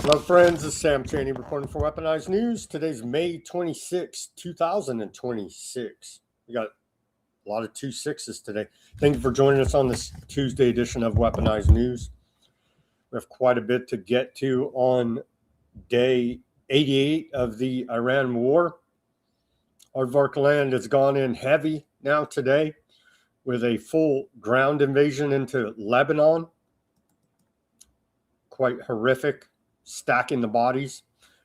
Hello, friends. This is Sam Chaney reporting for Weaponized News. Today's May 26, 2026. We got a lot of 2-6s today. Thank you for joining us on this Tuesday edition of Weaponized News. We have quite a bit to get to on day 88 of the Iran war. Aardvark land has gone in heavy now today with a full ground invasion into Lebanon. Quite horrific. Stacking the bodies,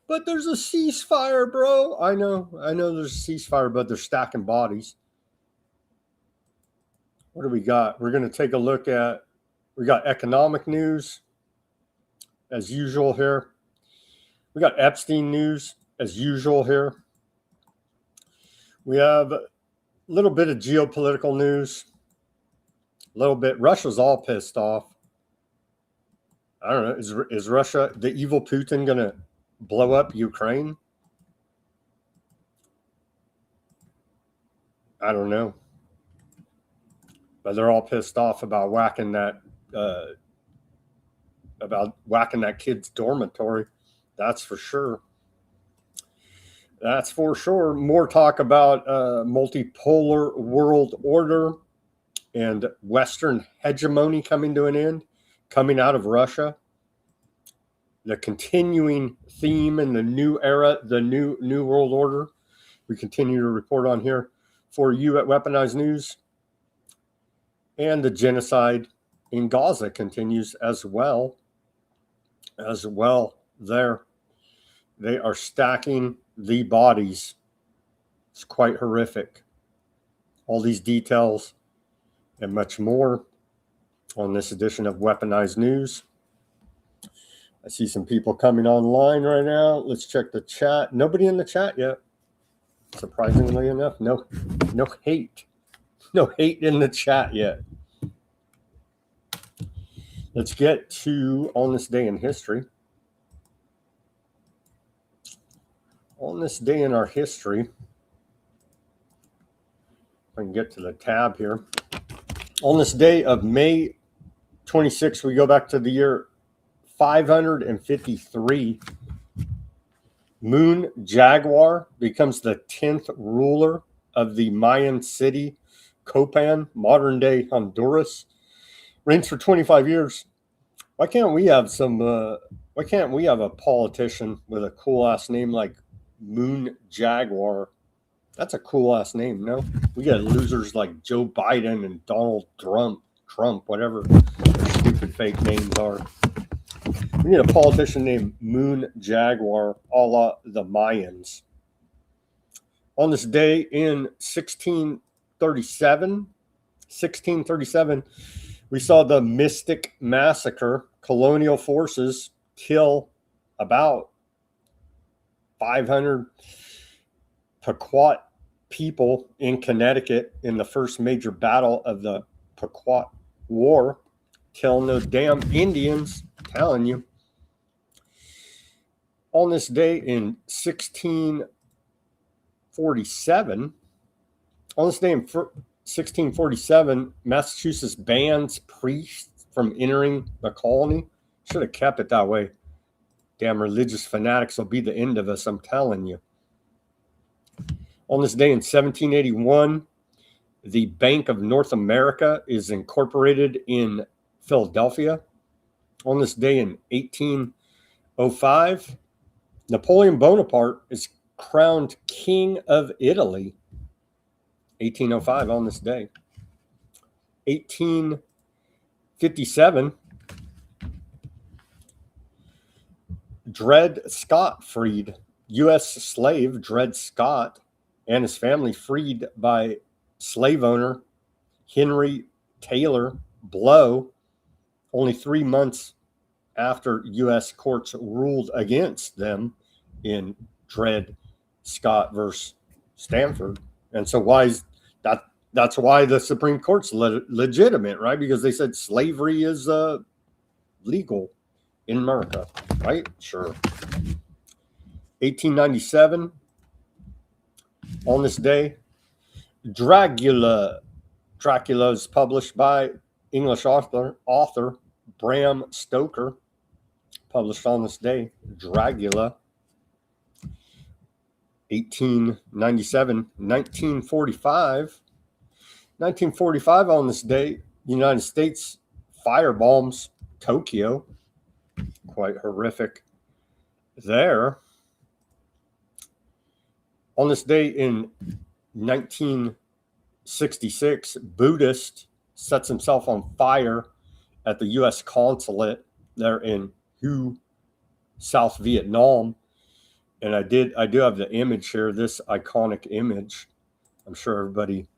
but there's a ceasefire, bro. I know there's a ceasefire, but they're stacking bodies. What do we got? We're going to take a look at, we got economic news as usual here. We got Epstein news as usual here. We have a little bit of geopolitical news, a little bit. Russia's all pissed off. I don't know. Is Russia, the evil Putin, going to blow up Ukraine? I don't know. But they're all pissed off about whacking that kid's dormitory. That's for sure. That's for sure. More talk about multipolar world order and Western hegemony coming to an end. Coming out of Russia, the continuing theme in the new era, the new world order, we continue to report on here for you at Weaponized News. And the genocide in Gaza continues as well. There, they are stacking the bodies. It's quite horrific. All these details and much more on this edition of Weaponized News. I see some people coming online right now. Let's check the chat. Nobody in the chat yet. Surprisingly enough, no hate. No hate in the chat yet. Let's get to on this day in history. On this day in our history, if I can get to the tab here. On this day of May 26, we go back to the year 553. Moon Jaguar becomes the 10th ruler of the Mayan city, Copan, modern day Honduras. Reigns for 25 years. Why can't we have a politician with a cool ass name like Moon Jaguar? That's a cool ass name, no? We got losers like Joe Biden and Donald Trump, whatever their stupid fake names are. We need a politician named Moon Jaguar, a la the Mayans. On this day in 1637, we saw the Mystic Massacre. Colonial forces kill about 500 Pequot people in Connecticut in the first major battle of the Pequot War. Killing those damn Indians, telling you. On this day in 1647, Massachusetts bans priests from entering the colony. Should have kept it that way. Damn religious fanatics will be the end of us, I'm telling you. On this day in 1781, the Bank of North America is incorporated in Philadelphia. On this day in 1805, Napoleon Bonaparte is crowned King of Italy. 1805 on this day. 1857, Dred Scott freed. U.S. slave Dred Scott and his family freed by slave owner Henry Taylor Blow only 3 months after U.S. courts ruled against them in Dred Scott versus Stanford. And so why is that? That's why the Supreme Court's legitimate, right? Because they said slavery is legal in America, right? Sure. 1897, on this day, Dracula is published by English author Bram Stoker. published on this day, Dragula, 1897, 1945. 1945 on this day, United States firebombs Tokyo. Quite horrific there. On this day in 1966, Buddhist sets himself on fire at the U.S. consulate there in Hue, South Vietnam. And I do have the image here, this iconic image. I'm sure everybody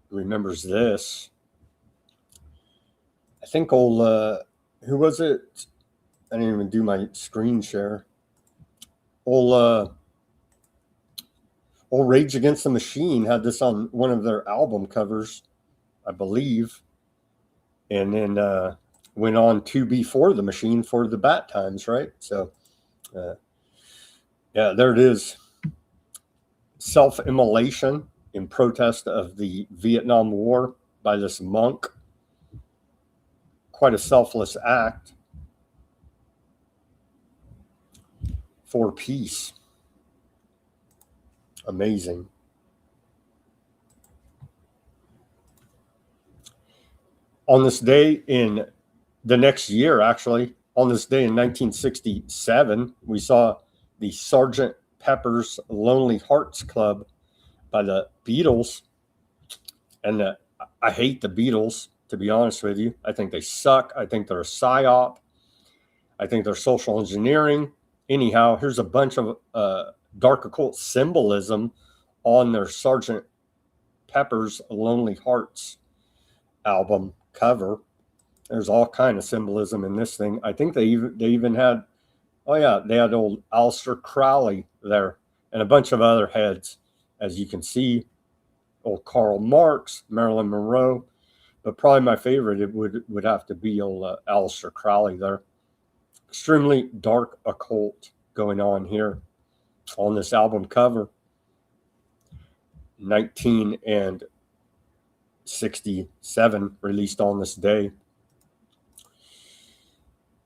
remembers this. I think old, who was it? I didn't even do my screen share. Old Rage Against the Machine had this on one of their album covers, I believe. And then went on to be For the Machine for the Bat Times, right? So, yeah, there it is. Self-immolation in protest of the Vietnam War by this monk. Quite a selfless act for peace. Amazing. On this day in the next year, actually, on this day in 1967, we saw the Sgt. Pepper's Lonely Hearts Club by the Beatles. And I hate the Beatles, to be honest with you. I think they suck. I think they're a psyop. I think they're social engineering. Anyhow, here's a bunch of dark occult symbolism on their Sgt. Pepper's Lonely Hearts album cover. There's all kind of symbolism in this thing. I think they even had, oh yeah, they had old Aleister Crowley there and a bunch of other heads, as you can see. Old Karl Marx, Marilyn Monroe, but probably my favorite it would have to be old Aleister Crowley there. Extremely dark occult going on here on this album cover. 1967, released on this day.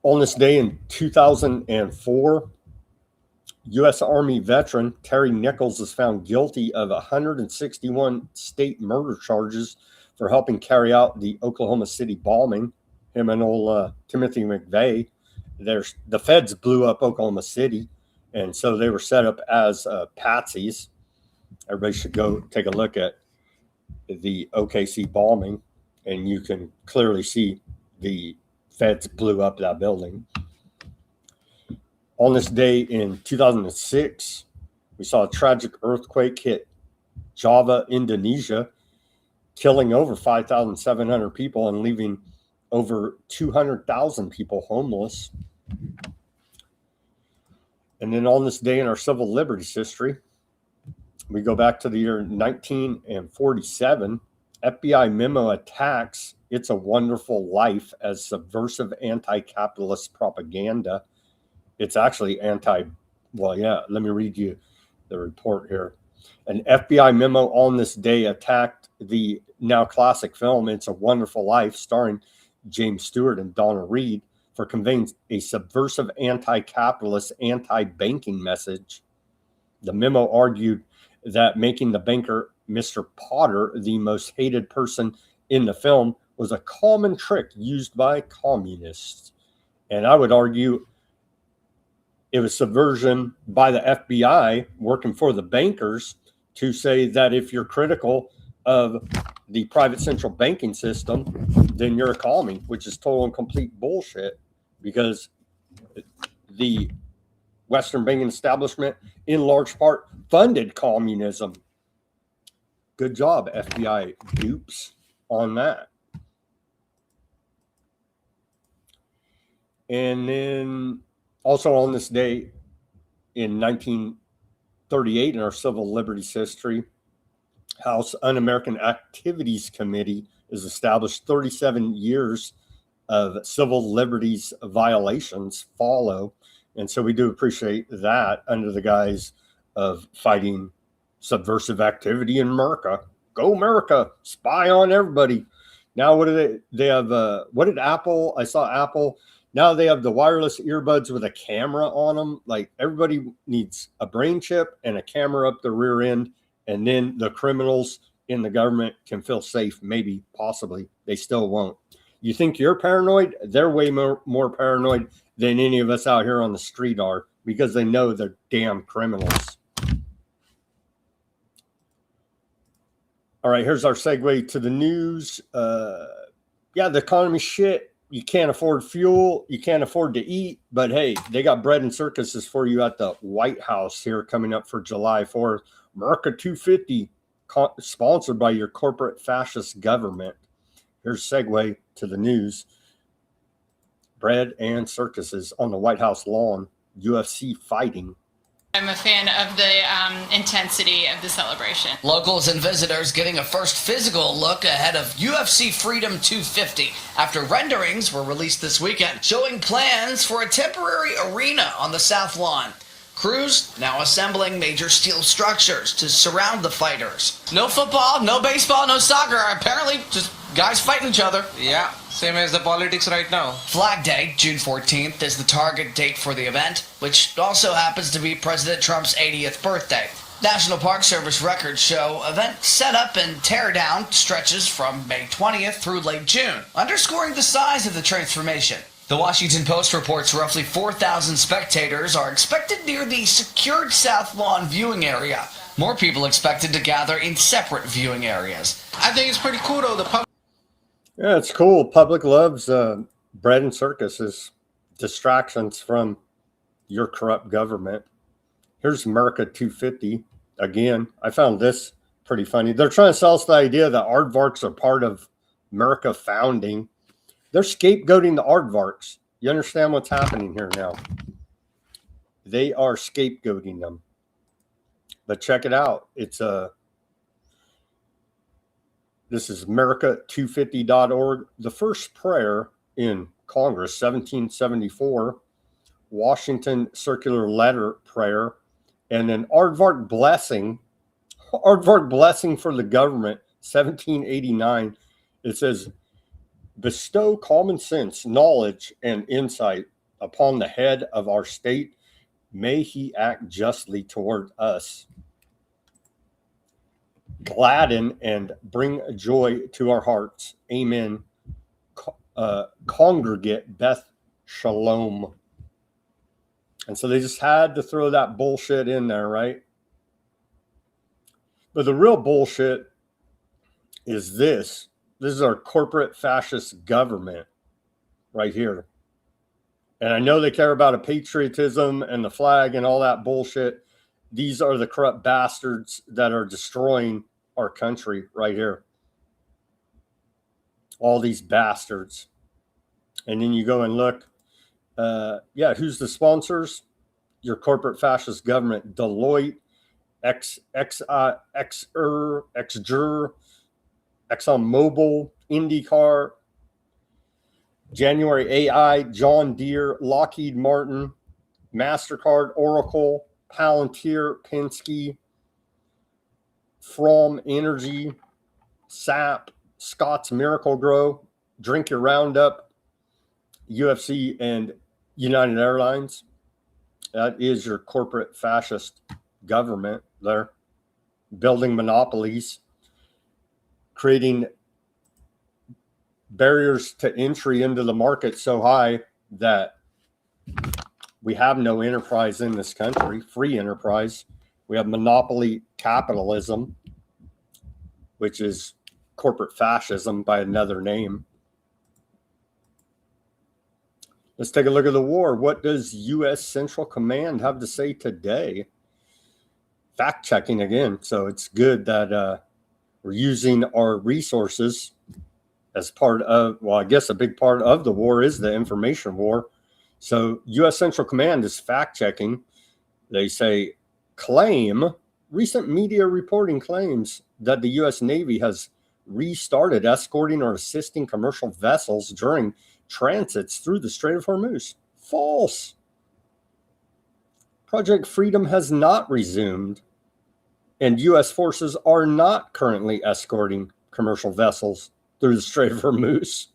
On this day in 2004, U.S. Army veteran Terry Nichols is found guilty of 161 state murder charges for helping carry out the Oklahoma City bombing. Him and old Timothy McVeigh. The feds blew up Oklahoma City, and so they were set up as patsies. Everybody should go take a look at the OKC bombing, and you can clearly see the feds blew up that building. On this day in 2006, we saw a tragic earthquake hit Java, Indonesia, killing over 5,700 people and leaving over 200,000 people homeless. And then on this day in our civil liberties history, we go back to the year 1947. FBI memo attacks It's a Wonderful Life as subversive anti-capitalist propaganda. It's actually let me read you the report here. An FBI memo on this day attacked the now classic film It's a Wonderful Life, starring James Stewart and Donna Reed, for conveying a subversive anti-capitalist, anti-banking message. The memo argued that making the banker Mr. Potter the most hated person in the film was a common trick used by communists. And I would argue it was subversion by the FBI working for the bankers to say that if you're critical of the private central banking system, then you're a commie, which is total and complete bullshit, because the Western banking establishment in large part funded communism. Good job, FBI dupes, on that. And then also on this day in 1938 in our civil liberties history, House Un-American Activities Committee is established. 37 years of civil liberties violations follow. And so we do appreciate that under the guise of fighting subversive activity in America. Go America, spy on everybody. Now, what do they have? What did Apple? I saw Apple Now they have the wireless earbuds with a camera on them. Like everybody needs a brain chip and a camera up the rear end, and then the criminals in the government can feel safe. Maybe, possibly, they still won't. You think you're paranoid? They're way more paranoid than any of us out here on the street are, because they know they're damn criminals. All right, here's our segue to the news. Yeah, the economy's shit. You can't afford fuel. You can't afford to eat. But hey, they got bread and circuses for you at the White House here coming up for July 4th. America 250, sponsored by your corporate fascist government. Here's a segue to the news. Bread and circuses on the White House lawn. UFC fighting. I'm a fan of the intensity of the celebration. Locals and visitors getting a first physical look ahead of UFC Freedom 250 after renderings were released this weekend, showing plans for a temporary arena on the South Lawn. Crews now assembling major steel structures to surround the fighters. No football, no baseball, no soccer. Apparently, just guys fighting each other. Yeah, same as the politics right now. Flag Day, June 14th, is the target date for the event, which also happens to be President Trump's 80th birthday. National Park Service records show event setup and tear down stretches from May 20th through late June, underscoring the size of the transformation. The Washington Post reports roughly 4,000 spectators are expected near the secured South Lawn viewing area. More people expected to gather in separate viewing areas. I think it's pretty cool though. Yeah, it's cool. Public loves bread and circuses, distractions from your corrupt government. Here's America 250. Again, I found this pretty funny. They're trying to sell us the idea that aardvarks are part of America founding. They're scapegoating the aardvarks. You understand what's happening here now? They are scapegoating them. But check it out. It's this is America250.org. The first prayer in Congress, 1774, Washington Circular Letter Prayer, and an aardvark blessing for the government, 1789. It says, bestow common sense, knowledge, and insight upon the head of our state. May he act justly toward us. Gladden and bring joy to our hearts. Amen. Congregate Beth Shalom. And so they just had to throw that bullshit in there, right? But the real bullshit is this. This is our corporate fascist government right here. And I know they care about a patriotism and the flag and all that bullshit. These are the corrupt bastards that are destroying our country right here. All these bastards. And then you go and look. Yeah, who's the sponsors? Your corporate fascist government. Deloitte, ExxonMobil, IndyCar, January AI, John Deere, Lockheed Martin, MasterCard, Oracle, Palantir, Penske, From Energy, SAP, Scott's Miracle Grow, Drink Your Roundup, UFC, and United Airlines. That is your corporate fascist government there, building monopolies, creating barriers to entry into the market so high that we have no enterprise in this country, free enterprise. We have monopoly capitalism, which is corporate fascism by another name. Let's take a look at the war. What does U.S. Central Command have to say today? Fact checking again. So it's good that we're using our resources as part of, well, I guess a big part of the war is the information war. So U.S. Central Command is fact checking. They say, recent media reporting claims that the U.S. Navy has restarted escorting or assisting commercial vessels during transits through the Strait of Hormuz. False. Project Freedom has not resumed, and U.S. forces are not currently escorting commercial vessels through the Strait of Hormuz.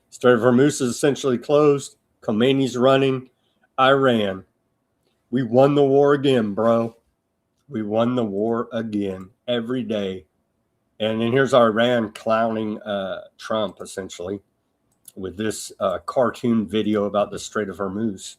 It's Strait of Hormuz is essentially closed. Khomeini's running. Iran. We won the war again, bro. We won the war again every day. And then here's Iran clowning Trump, essentially, with this cartoon video about the Strait of Hormuz.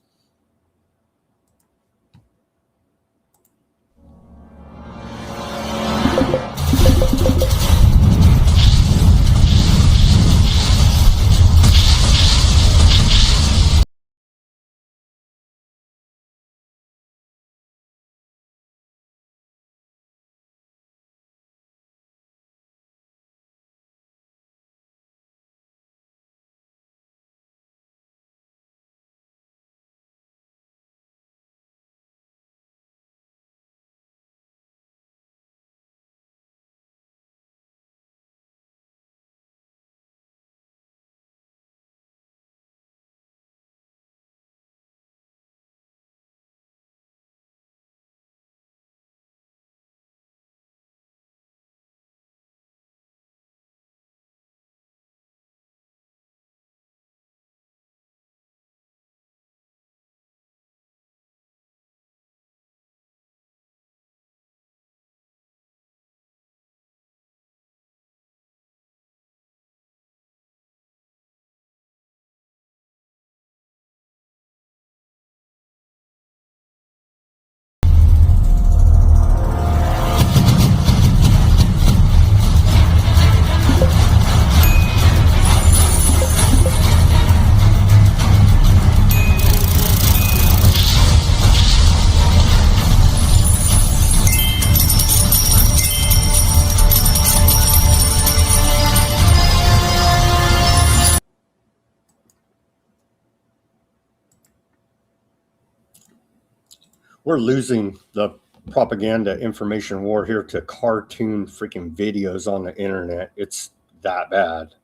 We're losing the propaganda information war here to cartoon freaking videos on the internet. It's that bad.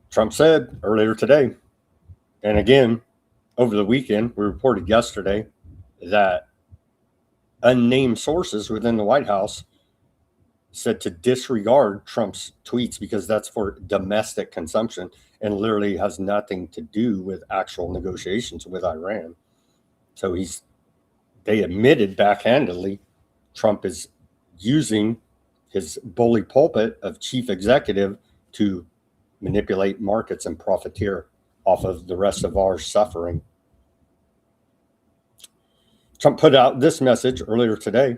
Trump said earlier today, and again over the weekend, we reported yesterday that unnamed sources within the White House said to disregard Trump's tweets because that's for domestic consumption and literally has nothing to do with actual negotiations with Iran. So they admitted backhandedly Trump is using his bully pulpit of chief executive to manipulate markets and profiteer off of the rest of our suffering. Trump put out this message earlier today.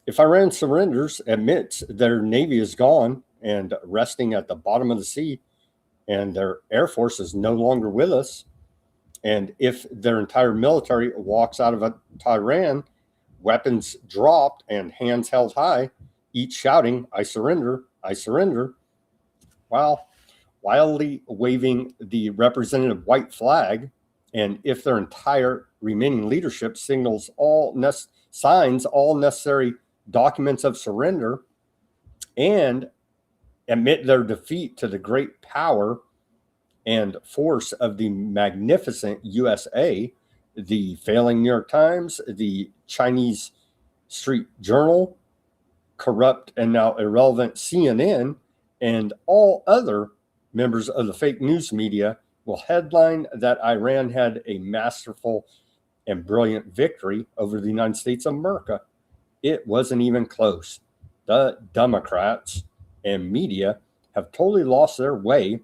If Iran surrenders, admits their navy is gone and resting at the bottom of the sea, and their air force is no longer with us, and if their entire military walks out of Tehran, weapons dropped and hands held high, each shouting, I surrender, while wildly waving the representative white flag, and if their entire remaining leadership signs all necessary documents of surrender and admit their defeat to the great power and force of the magnificent USA, the failing New York Times, the Chinese Street Journal, corrupt and now irrelevant CNN, and all other members of the fake news media will headline that Iran had a masterful and brilliant victory over the United States of America. It wasn't even close. The Democrats and media have totally lost their way.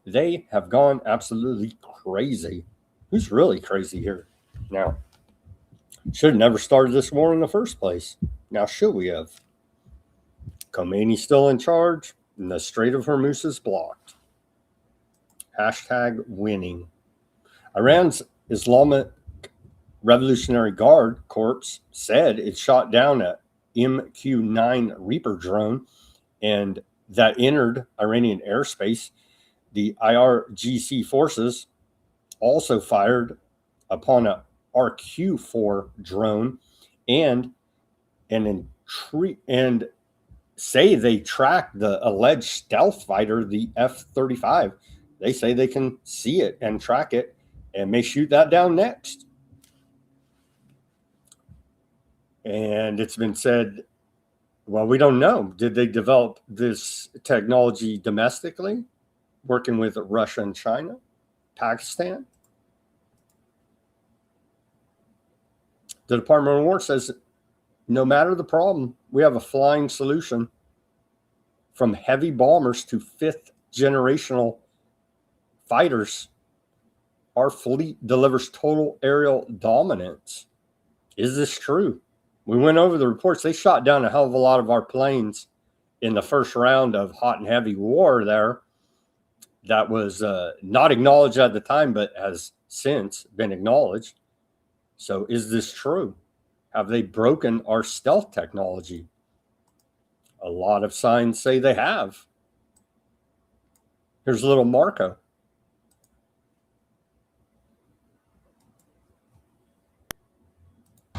They have gone absolutely crazy. Who's really crazy here now? Should have never started this war in the first place. Now, should we have? Khomeini's still in charge, and the Strait of Hormuz is blocked. Hashtag winning. Iran's Islamic Revolutionary Guard Corps said it shot down a MQ-9 Reaper drone and that entered Iranian airspace. The IRGC forces also fired upon a RQ-4 drone and say they tracked the alleged stealth fighter, the F-35. They say they can see it and track it and may shoot that down next. And it's been said, well, we don't know. Did they develop this technology domestically? working with Russia and China, Pakistan. The Department of War says, no matter the problem, we have a flying solution. From heavy bombers to fifth generational fighters, our fleet delivers total aerial dominance. Is this true? We went over the reports. They shot down a hell of a lot of our planes in the first round of hot and heavy war there. That was not acknowledged at the time, but has since been acknowledged. So is this true? Have they broken our stealth technology? A lot of signs say they have. Here's a little Marco.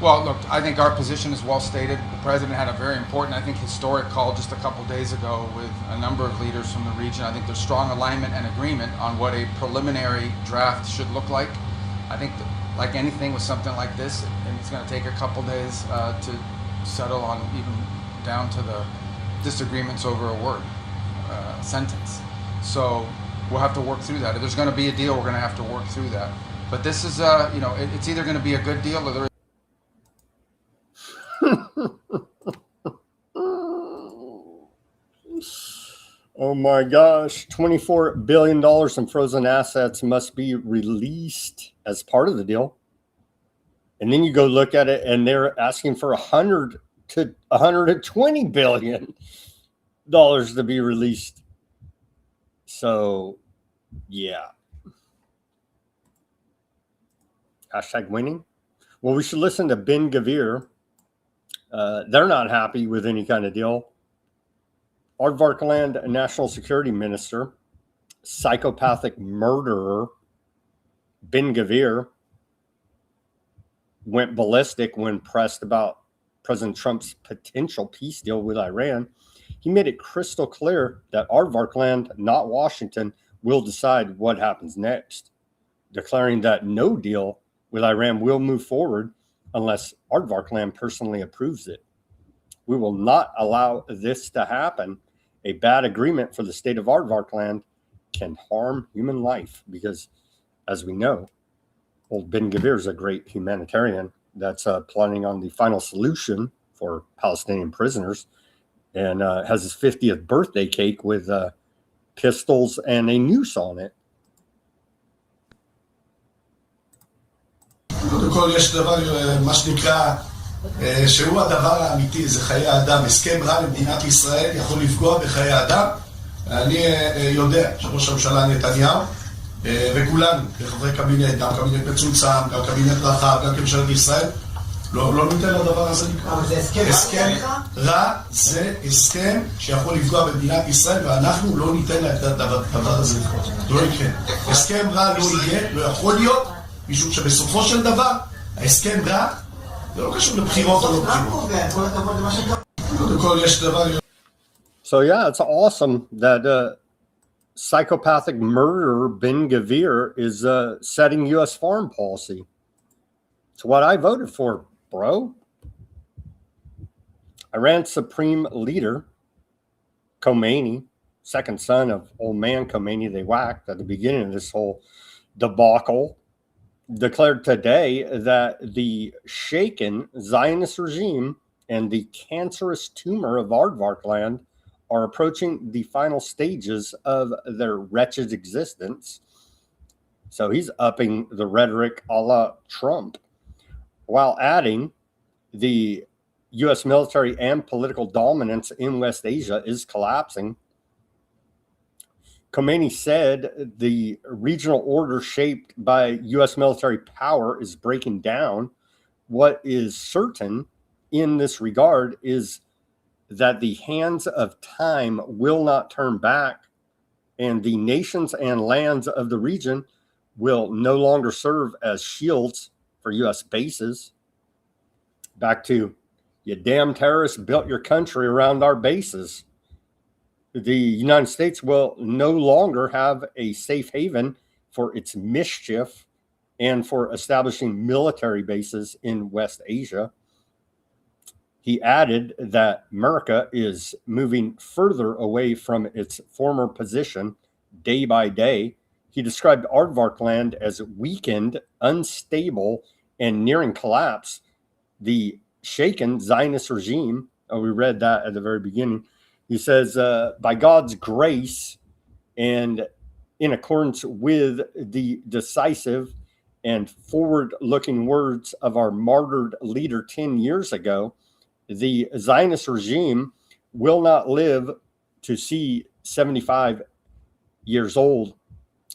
Well, look, I think our position is well stated. The president had a very important, I think, historic call just a couple days ago with a number of leaders from the region. I think there's strong alignment and agreement on what a preliminary draft should look like. I think that, like anything with something like this, it's going to take a couple days to settle on, even down to the disagreements over a word, sentence. So we'll have to work through that. If there's going to be a deal, we're going to have to work through that. But this is, it's either going to be a good deal or there Oh my gosh, $24 billion in frozen assets must be released as part of the deal. And then you go look at it and they're asking for $100 to $120 billion to be released. So, yeah. Hashtag winning. Well, we should listen to Ben Gvir. They're not happy with any kind of deal. Aardvarkland National Security Minister, psychopathic murderer Ben Gvir went ballistic when pressed about President Trump's potential peace deal with Iran. He made it crystal clear that Aardvarkland, not Washington, will decide what happens next, declaring that no deal with Iran will move forward unless Aardvarkland personally approves it. We will not allow this to happen. A bad agreement for the state of Aardvarkland can harm human life because, as we know, old Ben Gvir is a great humanitarian that's planning on the final solution for Palestinian prisoners and has his 50th birthday cake with pistols and a noose on it. קודם כל יש דבר, מה שנקרא, שהוא הדבר האמיתי, זה חיי האדם. הסכם רע למדינת ישראל יכול לפגוע בחיי האדם. אני יודע שראש הממשלה נתניהו וכולנו, כחברי קבינט, גם קבינט מצומצם, גם קבינט רחב, גם כממשלת ישראל, לא ניתן לדבר הזה לקרות. הסכם רע זה הסכם שיכול לפגוע במדינת ישראל, ואנחנו לא ניתן לדבר הזה לקרות. לא יקרה. הסכם רע לא יהיה, לא יכול להיות, משום שבסופו של דבר, ההסכם רע, זה לא קשור לבחירות או לא בחירות. קודם כל יש דבר... So yeah, it's awesome that psychopathic murderer Ben Gvir is setting U.S. foreign policy. It's what I voted for, bro. Iran's supreme leader, Khomeini, second son of old man Khomeini, they whacked at the beginning of this whole debacle, declared today that the shaken Zionist regime and the cancerous tumor of Aardvarkland are approaching the final stages of their wretched existence. So he's upping the rhetoric a la Trump, while adding the U.S. military and political dominance in West Asia is collapsing. Khomeini said the regional order shaped by U.S. military power is breaking down. What is certain in this regard is that the hands of time will not turn back, and the nations and lands of the region will no longer serve as shields for U.S. bases. Back to, you damn terrorists built your country around our bases. The United States will no longer have a safe haven for its mischief and for establishing military bases in West Asia. He added that America is moving further away from its former position day by day. He described Aardvark land as weakened, unstable, and nearing collapse. The shaken Zionist regime, we read that at the very beginning. He says, by God's grace and in accordance with the decisive and forward-looking words of our martyred leader 10 years ago, the Zionist regime will not live to see 75 years old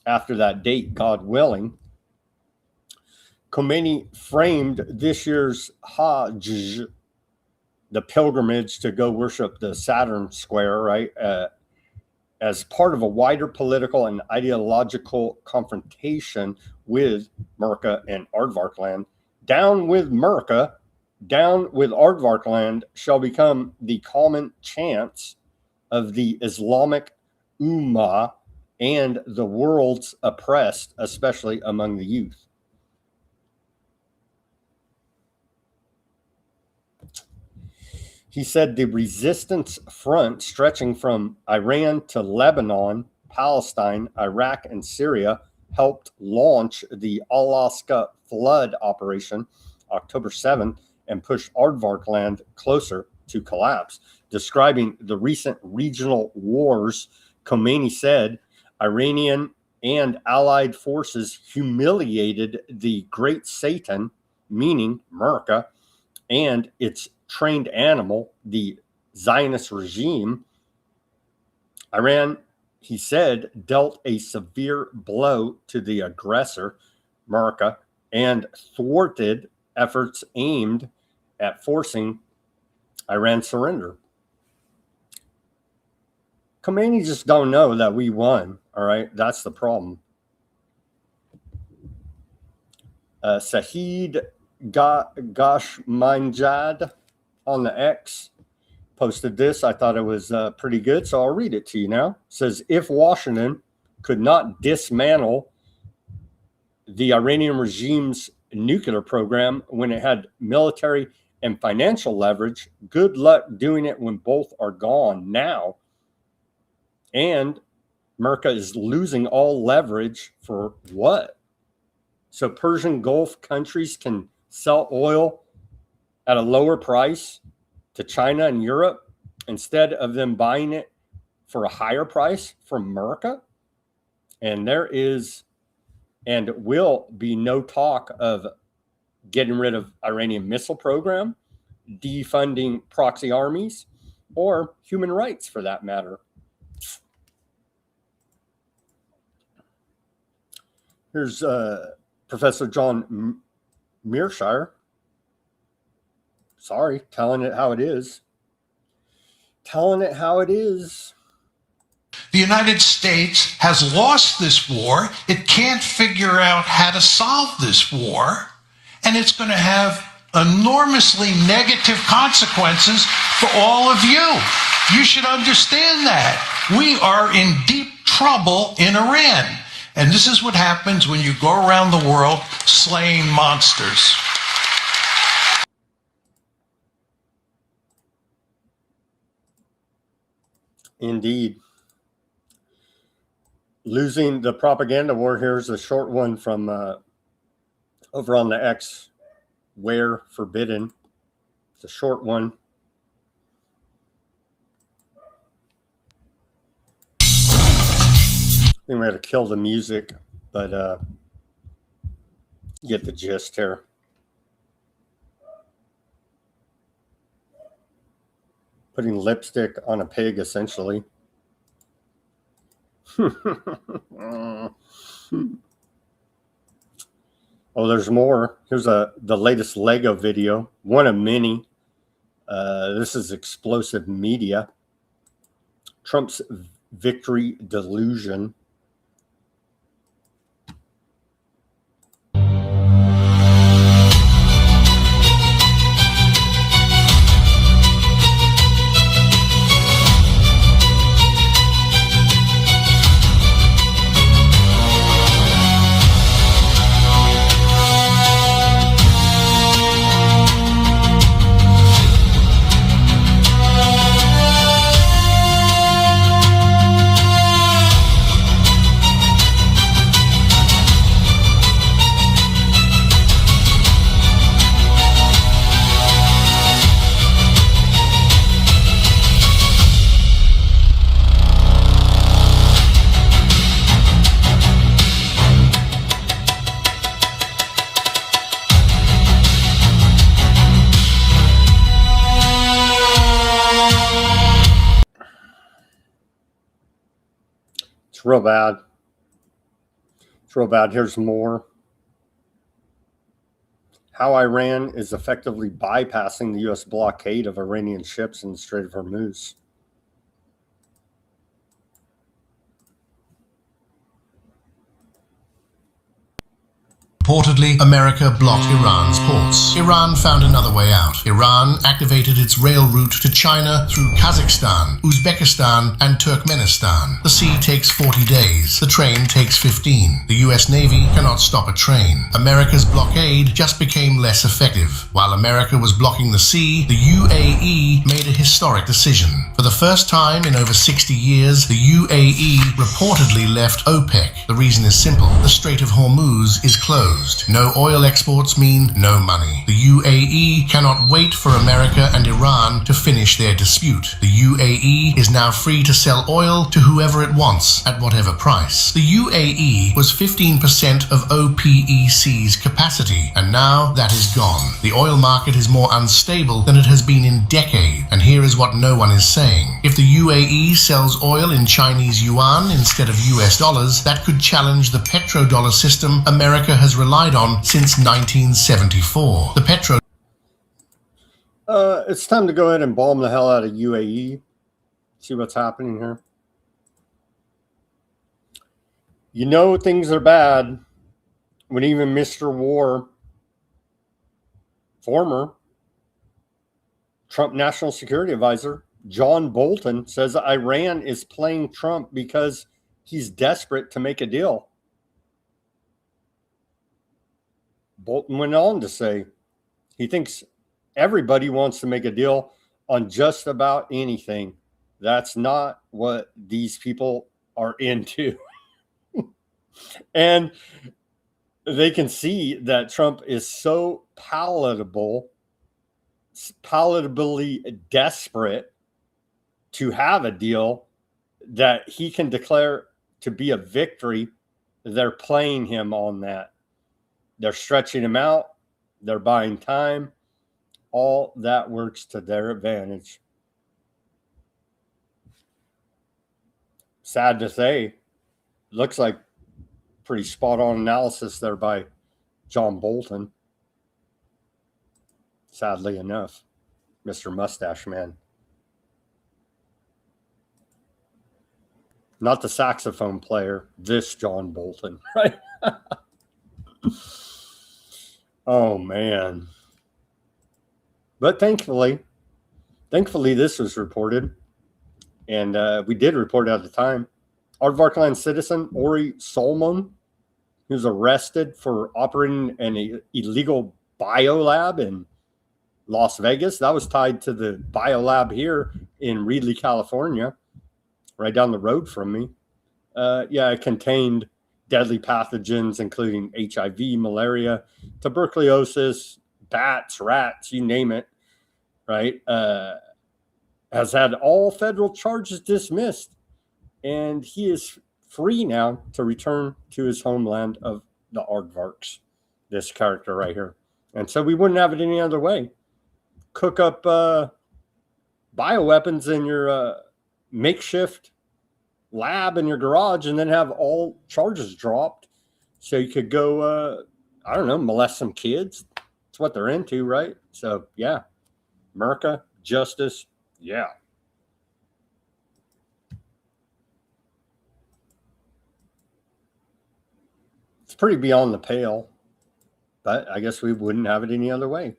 after that date, God willing. Khomeini framed this year's Hajj, the pilgrimage to go worship the Saturn square, right, as part of a wider political and ideological confrontation with Merca and Aardvark land. Down with Merca, down with Aardvark land shall become the common chants of the Islamic Ummah and the world's oppressed, especially among the youth. He said the resistance front stretching from Iran to Lebanon, Palestine, Iraq, and Syria helped launch the Alaska flood operation October 7 and pushed Aardvark land closer to collapse. Describing the recent regional wars, Khomeini said Iranian and allied forces humiliated the great Satan, meaning Merca, and its trained animal, the Zionist regime. Iran, he said, dealt a severe blow to the aggressor, Merca, and thwarted efforts aimed at forcing Iran's surrender. Khomeini just don't know that we won, all right? That's the problem. Sahid Gashmanjad on the X posted this. I thought it was pretty good, so I'll read it to you now. It says, if Washington could not dismantle the Iranian regime's nuclear program when it had military and financial leverage, good luck doing it when both are gone now. And Merca is losing all leverage for what? So Persian Gulf countries can sell oil at a lower price to China and Europe instead of them buying it for a higher price from Merca. And there is and will be no talk of getting rid of Iranian missile program, defunding proxy armies, or human rights for that matter. Here's Professor John Mearshire. Sorry, telling it how it is. Telling it how it is. The United States has lost this war. It can't figure out how to solve this war. And it's going to have enormously negative consequences for all of you. You should understand that. We are in deep trouble in Iran. And this is what happens when you go around the world slaying monsters. Indeed. Losing the propaganda war. Here's a short one from over on the X, Where Forbidden. It's a short one. I think we had to kill the music, but you get the gist here. Putting lipstick on a pig, essentially. Oh, there's more. Here's the latest Lego video, one of many. This is explosive media. Trump's victory delusion. It's real bad. It's real bad. Here's more. How Iran is effectively bypassing the U.S. blockade of Iranian ships in the Strait of Hormuz. Reportedly, America blocked Iran's ports. Iran found another way out. Iran activated its rail route to China through Kazakhstan, Uzbekistan, and Turkmenistan. The sea takes 40 days. The train takes 15. The U.S. Navy cannot stop a train. America's blockade just became less effective. While America was blocking the sea, the UAE made a historic decision. For the first time in over 60 years, the UAE reportedly left OPEC. The reason is simple. The Strait of Hormuz is closed. No oil exports mean no money. The UAE cannot wait for America and Iran to finish their dispute. The UAE is now free to sell oil to whoever it wants at whatever price. The UAE was 15% of OPEC's capacity, and now that is gone. The oil market is more unstable than it has been in decades, and here is what no one is saying. If the UAE sells oil in Chinese yuan instead of US dollars, that could challenge the petrodollar system America has relied on since 1974. The petro. It's time to go ahead and bomb the hell out of UAE. See what's happening here. You know things are bad when even Mr. War, former Trump National Security Advisor John Bolton, says Iran is playing Trump because he's desperate to make a deal. Bolton went on to say he thinks everybody wants to make a deal on just about anything. That's not what these people are into. And they can see that Trump is so palatably desperate to have a deal that he can declare to be a victory. They're playing him on that. They're stretching him out. They're buying time. All that works to their advantage. Sad to say, looks like pretty spot on analysis there by John Bolton. Sadly enough, Mr. Mustache Man. Not the saxophone player, this John Bolton, right? Oh, man. But thankfully, this was reported, and we did report it at the time. Aardvarkland citizen Ori Solomon, who was arrested for operating an illegal biolab in Las Vegas. That was tied to the biolab here in Reedley, California, right down the road from me. It contained deadly pathogens, including HIV, malaria, tuberculosis, bats, rats, you name it, right? Has had all federal charges dismissed, and he is free now to return to his homeland of the Aardvarks, this character right here. And so we wouldn't have it any other way. Cook up bioweapons in your makeshift lab in your garage and then have all charges dropped so you could go, molest some kids. That's what they're into, right? So, yeah. America, justice, yeah. It's pretty beyond the pale, but I guess we wouldn't have it any other way.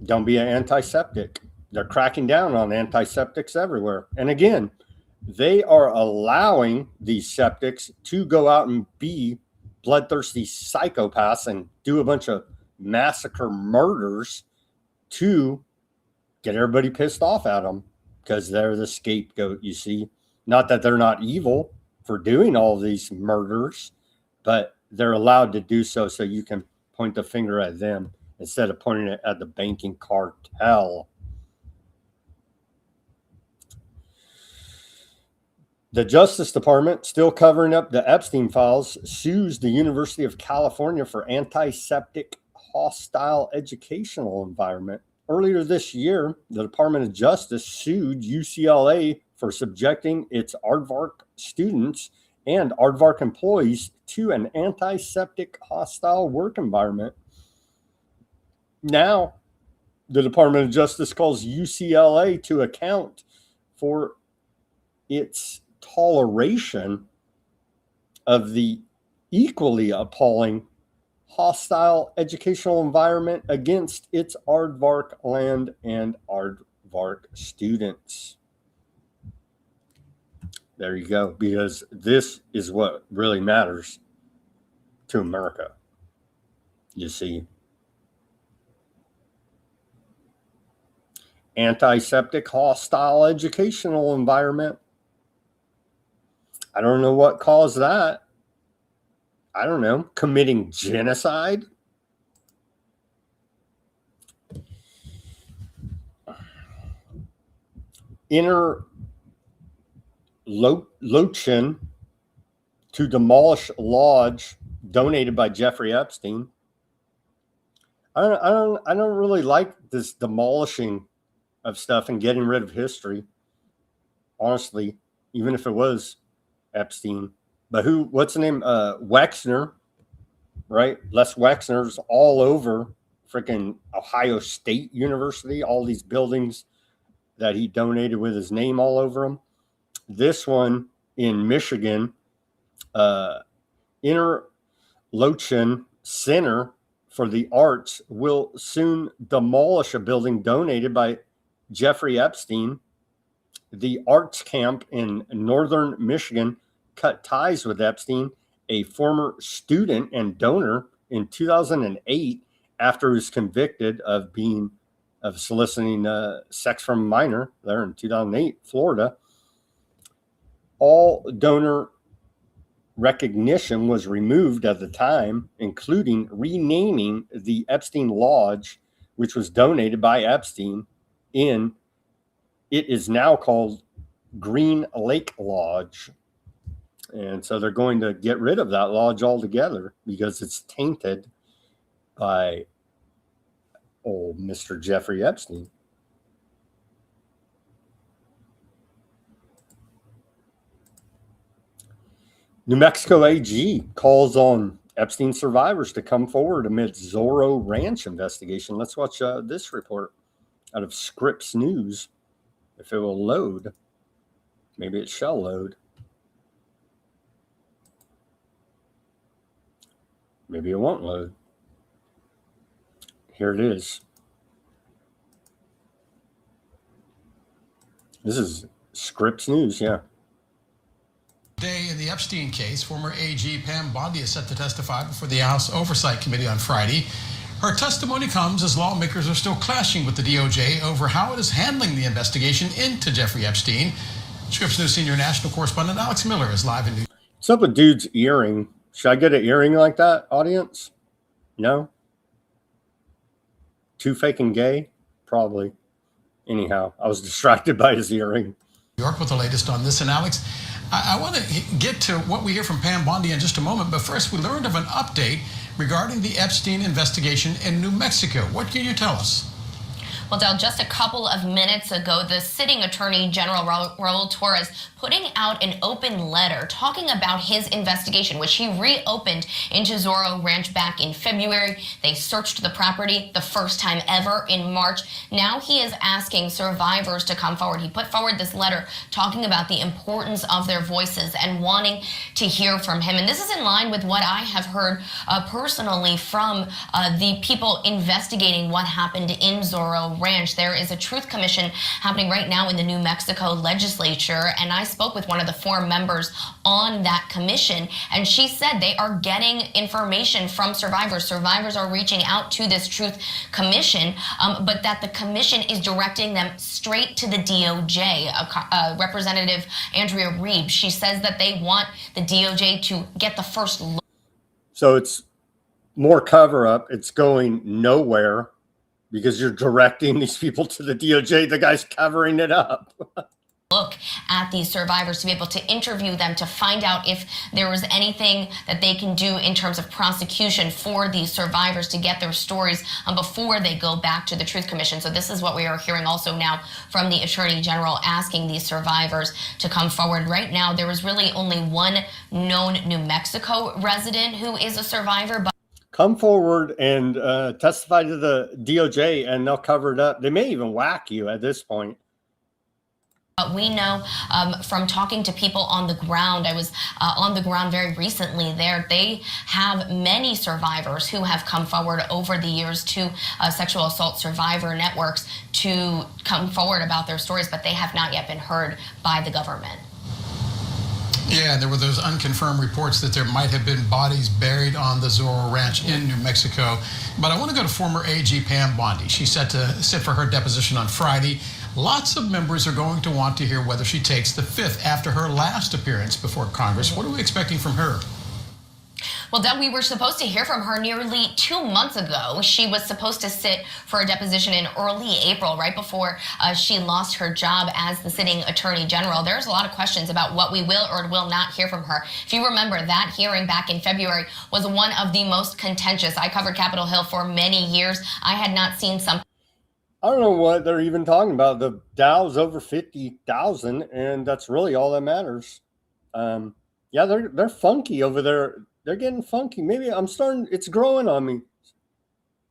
Don't be an antiseptic. They're cracking down on antiseptics everywhere. And again, they are allowing these septics to go out and be bloodthirsty psychopaths and do a bunch of massacre murders to get everybody pissed off at them because they're the scapegoat, you see. Not that they're not evil for doing all these murders, but they're allowed to do so you can point the finger at them instead of pointing it at the banking cartel. The Justice Department, still covering up the Epstein files, sues the University of California for antiseptic hostile educational environment. Earlier this year, the Department of Justice sued UCLA for subjecting its aardvark students and aardvark employees to an antiseptic, hostile work environment. Now, the Department of Justice calls UCLA to account for its toleration of the equally appalling hostile educational environment against its aardvark land and aardvark students. There you go, because this is what really matters to America. You see, antiseptic, hostile educational environment. I don't know what caused that. I don't know, committing genocide? Interlochen to demolish lodge donated by Jeffrey Epstein. I don't really like this demolishing of stuff and getting rid of history. Honestly, even if it was Epstein. But what's the name? Wexner, right? Les Wexner's all over freaking Ohio State University, all these buildings that he donated with his name all over them. This one in Michigan, Interlochen Center for the Arts will soon demolish a building donated by Jeffrey Epstein. The arts camp in northern Michigan cut ties with Epstein, a former student and donor, in 2008 after he was convicted of soliciting sex from a minor there in 2008, Florida. All donor recognition was removed at the time, including renaming the Epstein Lodge, which was donated by Epstein. It is now called Green Lake Lodge. And so they're going to get rid of that lodge altogether because it's tainted by old Mr. Jeffrey Epstein. New Mexico AG calls on Epstein survivors to come forward amid Zorro Ranch investigation. Let's watch this report out of Scripps News. If it will load, maybe it shall load. Maybe it won't load. Here it is. This is Scripps News, yeah. Today in the Epstein case, former AG Pam Bondi is set to testify before the House Oversight Committee on Friday. Her testimony comes as lawmakers are still clashing with the DOJ over how it is handling the investigation into Jeffrey Epstein. Scripps News senior national correspondent Alex Miller is live in New York. What's up with dude's earring? Should I get an earring like that, audience? No? Too fake and gay? Probably. Anyhow, I was distracted by his earring. New York with the latest on this. And Alex, I want to get to what we hear from Pam Bondi in just a moment. But first, we learned of an update regarding the Epstein investigation in New Mexico. What can you tell us? Well, Del, just a couple of minutes ago, the sitting Attorney General Raul Torres putting out an open letter talking about his investigation, which he reopened into Zorro Ranch back in February. They searched the property the first time ever in March. Now he is asking survivors to come forward. He put forward this letter talking about the importance of their voices and wanting to hear from him. And this is in line with what I have heard personally from the people investigating what happened in Zorro Ranch. There is a truth commission happening right now in the New Mexico legislature, and I spoke with one of the 4 members on that commission, and she said they are getting information from survivors. Survivors are reaching out to this truth commission, but that the commission is directing them straight to the DOJ. Representative Andrea Reeb, she says that they want the DOJ to get the first look. So it's more cover up. It's going nowhere because you're directing these people to the DOJ. The guy's covering it up. look at these survivors, to be able to interview them, to find out if there was anything that they can do in terms of prosecution for these survivors to get their stories before they go back to the Truth Commission. So this is what we are hearing also now from the Attorney General, asking these survivors to come forward. Right now, there is really only one known New Mexico resident who is a survivor. But come forward and testify to the DOJ, and they'll cover it up. They may even whack you at this point. We know from talking to people on the ground, I was on the ground very recently there, they have many survivors who have come forward over the years to sexual assault survivor networks to come forward about their stories, but they have not yet been heard by the government. Yeah, there were those unconfirmed reports that there might have been bodies buried on the Zorro Ranch in New Mexico. But I want to go to former AG Pam Bondi. She's set to sit for her deposition on Friday. Lots of members are going to want to hear whether she takes the fifth after her last appearance before Congress. What are we expecting from her? Well, Doug, we were supposed to hear from her nearly 2 months ago. She was supposed to sit for a deposition in early April, right before she lost her job as the sitting Attorney General. There's a lot of questions about what we will or will not hear from her. If you remember, that hearing back in February was one of the most contentious. I covered Capitol Hill for many years. I had not seen something. I don't know what they're even talking about. The Dow's over 50,000, and that's really all that matters. Yeah, they're funky over there. They're getting funky. Maybe it's growing on me.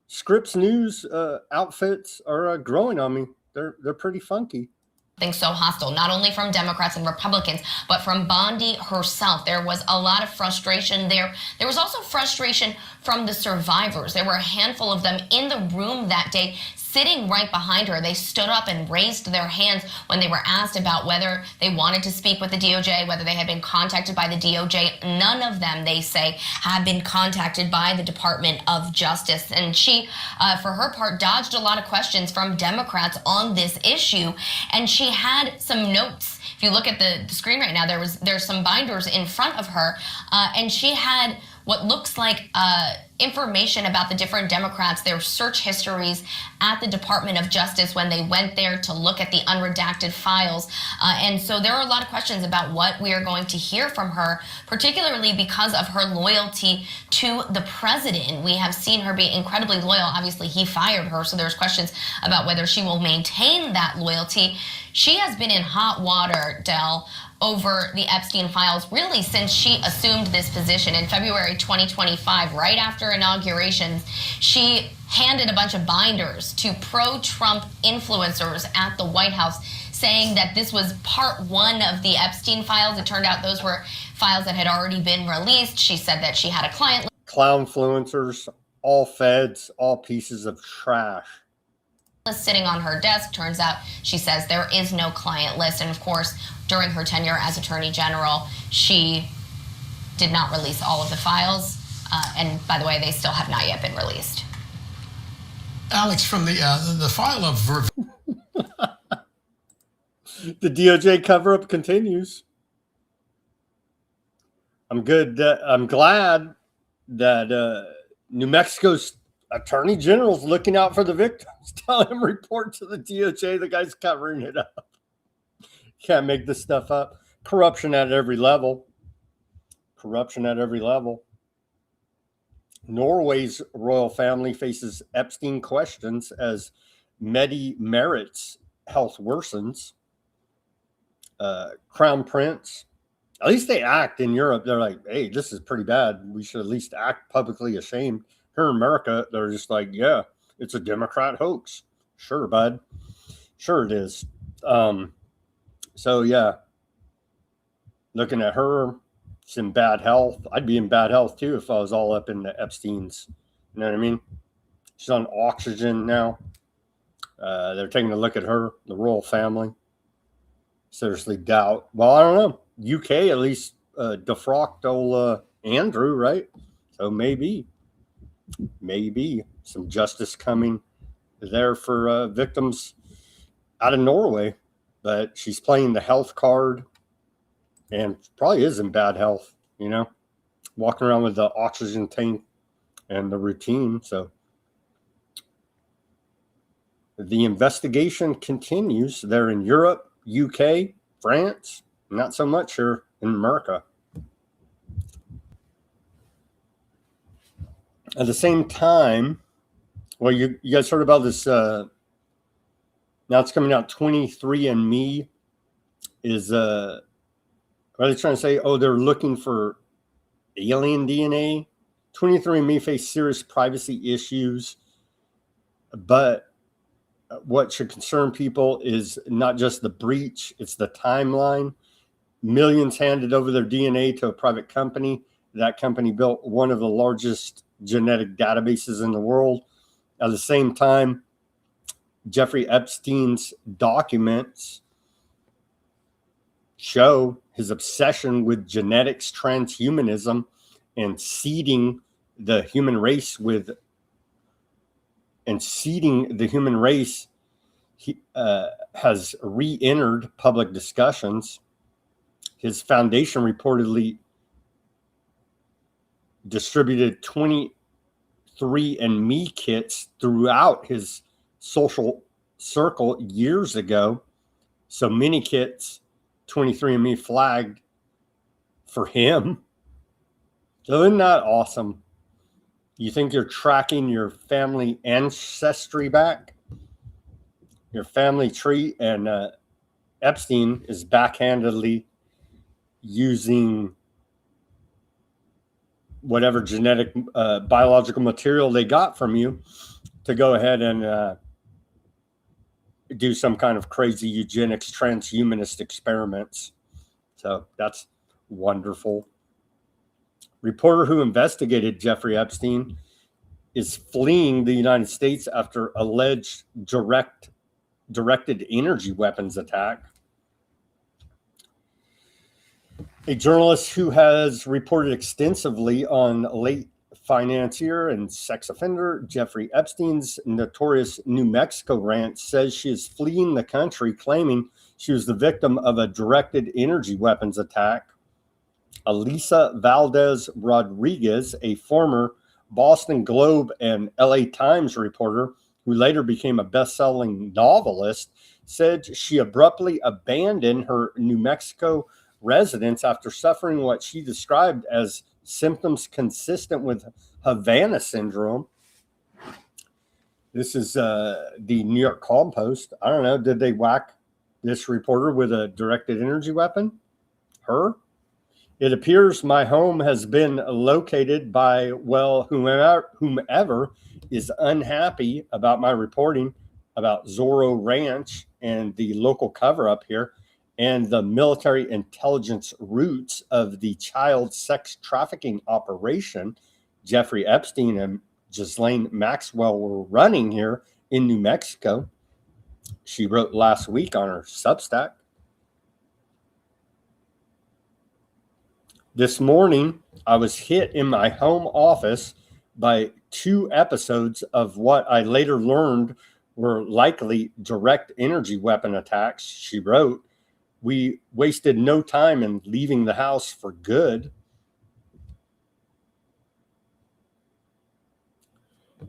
Scripps News outfits are growing on me. They're pretty funky. So hostile, not only from Democrats and Republicans, but from Bondi herself. There was a lot of frustration there. There was also frustration from the survivors. There were a handful of them in the room that day, sitting right behind her. They stood up and raised their hands when they were asked about whether they wanted to speak with the DOJ, whether they had been contacted by the DOJ. None of them, they say, have been contacted by the Department of Justice. And she, for her part, dodged a lot of questions from Democrats on this issue. And she had some notes. If you look at the screen right now, there's some binders in front of her, and she had what looks like information about the different Democrats, their search histories at the Department of Justice when they went there to look at the unredacted files. And so there are a lot of questions about what we are going to hear from her, particularly because of her loyalty to the president. We have seen her be incredibly loyal. Obviously, he fired her, so there's questions about whether she will maintain that loyalty. She has been in hot water, Del, over the Epstein files really since she assumed this position in February 2025, right after inauguration. She handed a bunch of binders to pro-Trump influencers at the White House, saying that this was part one of the Epstein files. It turned out those were files that had already been released. She said that she had a client. Clownfluencers, all feds, all pieces of trash Sitting on her desk. Turns out, she says, there is no client list. And of course, during her tenure as Attorney General, she did not release all of the files. And by the way, they still have not yet been released. Alex, from the file of the DOJ cover-up continues. I'm glad that New Mexico's Attorney General's looking out for the victims. Tell him report to the DOJ. The guy's covering it up. Can't make this stuff up. Corruption at every level. Corruption at every level. Norway's royal family faces Epstein questions as Medi Merit's health worsens. Crown Prince. At least they act in Europe. They're like, hey, this is pretty bad. We should at least act publicly ashamed. Here in America, they're just like, yeah, it's a Democrat hoax. Sure, bud. Sure it is. So, yeah, looking at her, she's in bad health. I'd be in bad health, too, if I was all up in the Epstein's. You know what I mean? She's on oxygen now. They're taking a look at her, the royal family. Seriously doubt. Well, I don't know. UK at least defrocked old Andrew, right? So maybe some justice coming there for victims out of Norway. But she's playing the health card and probably is in bad health, you know, walking around with the oxygen tank and the routine. So the investigation continues there in Europe, UK, France, not so much here in America. At the same time, well, you guys heard about this, now it's coming out, 23andMe is, what are they trying to say? Oh, they're looking for alien DNA. 23andMe face serious privacy issues, but what should concern people is not just the breach, it's the timeline. Millions handed over their DNA to a private company. That company built one of the largest genetic databases in the world. At the same time, Jeffrey Epstein's documents show his obsession with genetics, transhumanism, and seeding the human race with, he has re-entered public discussions. His foundation reportedly distributed 23andMe kits throughout his social circle years ago. So many kits 23andMe flagged for him. So isn't that awesome? You think you're tracking your family ancestry back, your family tree, and Epstein is backhandedly using whatever genetic, biological material they got from you to go ahead and do some kind of crazy eugenics, transhumanist experiments. So that's wonderful. Reporter who investigated Jeffrey Epstein is fleeing the United States after alleged directed energy weapons attack. A journalist who has reported extensively on late financier and sex offender Jeffrey Epstein's notorious New Mexico ranch says she is fleeing the country, claiming she was the victim of a directed energy weapons attack. Elisa Valdez Rodriguez, a former Boston Globe and LA Times reporter who later became a best-selling novelist, said she abruptly abandoned her New Mexico residence after suffering what she described as symptoms consistent with Havana syndrome. This is the New York Compost. I don't know. Did they whack this reporter with a directed energy weapon? Her? It appears my home has been located by, well, whomever is unhappy about my reporting about Zorro Ranch and the local cover-up here and the military intelligence roots of the child sex trafficking operation Jeffrey Epstein and Ghislaine Maxwell were running here in New Mexico. She wrote last week on her Substack. This morning, I was hit in my home office by 2 episodes of what I later learned were likely direct energy weapon attacks, she wrote. We wasted no time in leaving the house for good.